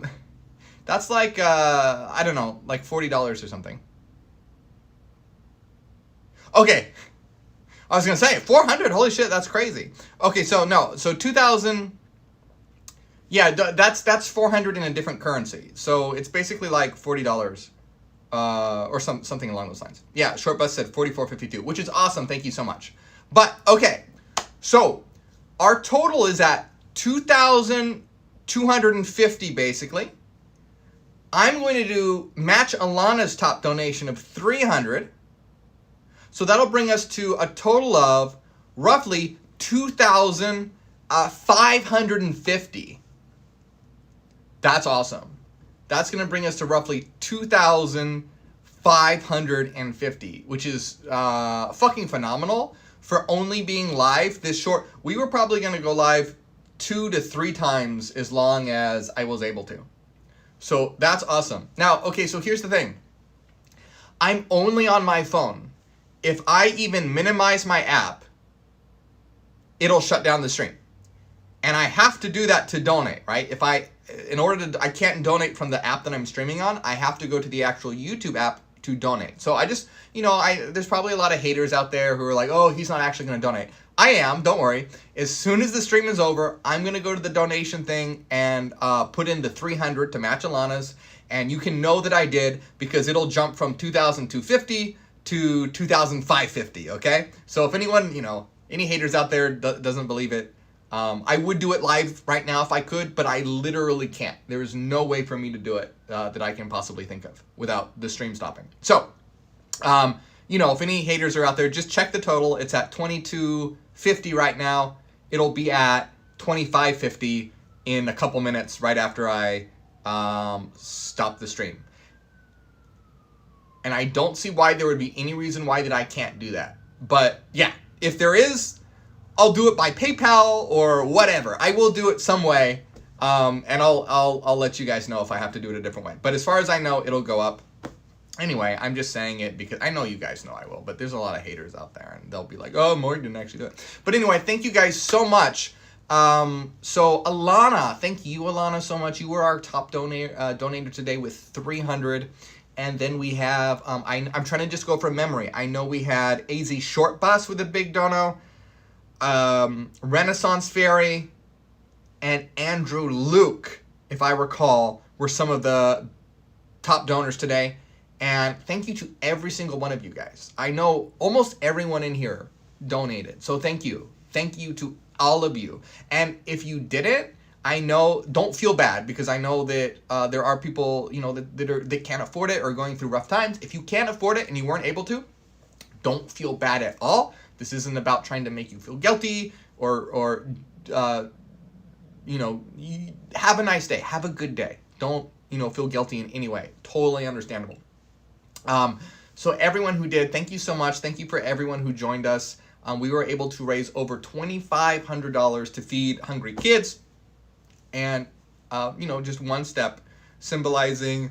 don't know, like $40 or something. Okay. I was going to say 400. Holy shit, that's crazy. Okay, so no. So 2,000. Yeah, that's 400 in a different currency. So it's basically like $40 or something along those lines. Yeah, Short Bus said 44.52, which is awesome. Thank you so much. But okay. So our total is at 2,250 basically. I'm going to match Alana's top donation of 300. So that'll bring us to a total of roughly 2,550. That's awesome. That's going to bring us to roughly 2,550, which is fucking phenomenal for only being live this short. We were probably going to go live 2 to 3 times as long as I was able to. So that's awesome. Now, okay, so here's the thing. I'm only on my phone. If I even minimize my app, it'll shut down the stream. And I have to do that to donate, right? I can't donate from the app that I'm streaming on. I have to go to the actual YouTube app to donate. So I just, there's probably a lot of haters out there who are like, oh, he's not actually going to donate. I am, don't worry. As soon as the stream is over, I'm going to go to the donation thing and put in the 300 to match Alana's. And you can know that I did because it'll jump from 2,250 to 2,550, okay? So if anyone, any haters out there doesn't believe it, I would do it live right now if I could, but I literally can't. There is no way for me to do it that I can possibly think of without the stream stopping. So, if any haters are out there, just check the total. It's at 2250 right now. It'll be at 2550 in a couple minutes right after I stop the stream. And I don't see why there would be any reason why that I can't do that. But yeah, if there is, I'll do it by PayPal or whatever. I will do it some way, and I'll let you guys know if I have to do it a different way. But as far as I know, it'll go up. Anyway, I'm just saying it because I know you guys know I will, but there's a lot of haters out there, and they'll be like, oh, Morgue didn't actually do it. But anyway, thank you guys so much. So Alana, thank you, Alana, so much. You were our top donator today with 300. And then we have, I'm trying to just go from memory. I know we had AZ Short Bus with a big dono, Renaissance Fairy, and Andrew Luke, if I recall, were some of the top donors today. And thank you to every single one of you guys. I know almost everyone in here donated. So thank you. Thank you to all of you. And if you didn't, I know, don't feel bad, because I know that there are people, that can't afford it or going through rough times. If you can't afford it and you weren't able to, don't feel bad at all. This isn't about trying to make you feel guilty or have a nice day. Have a good day. Don't, feel guilty in any way. Totally understandable. So everyone who did, thank you so much. Thank you for everyone who joined us. We were able to raise over $2,500 to feed hungry kids. And, just one step symbolizing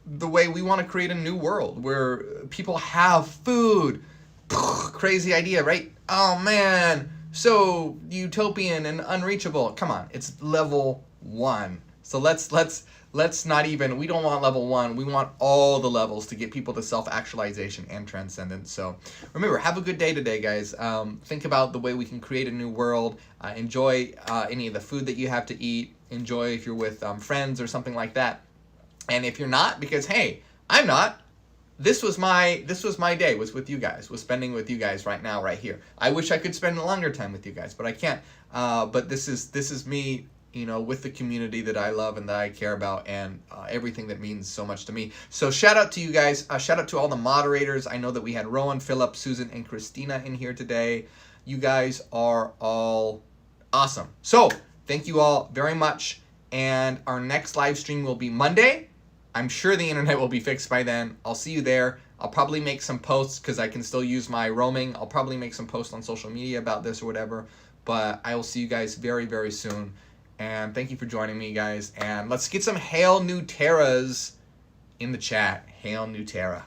the way we want to create a new world where people have food. Crazy idea, right? Oh, man, so utopian and unreachable. Come on, it's level 1. So let's not even, we don't want level 1. We want all the levels to get people to self-actualization and transcendence. So remember, have a good day today, guys. Think about the way we can create a new world. Enjoy any of the food that you have to eat. Enjoy if you're with friends or something like that. And if you're not, because hey, I'm not, this was my day, was with you guys, was spending with you guys right now, right here. I wish I could spend a longer time with you guys, but I can't. But this is me, with the community that I love and that I care about, and everything that means so much to me. So shout out to you guys. Shout out to all the moderators. I know that we had Rowan, Philip, Susan, and Christina in here today. You guys are all awesome. So thank you all very much. And our next live stream will be Monday. I'm sure the internet will be fixed by then. I'll see you there. I'll probably make some posts because I can still use my roaming. I'll probably make some posts on social media about this or whatever. But I will see you guys very, very soon. And thank you for joining me, guys. And let's get some Hail New Terras in the chat. Hail New Terra.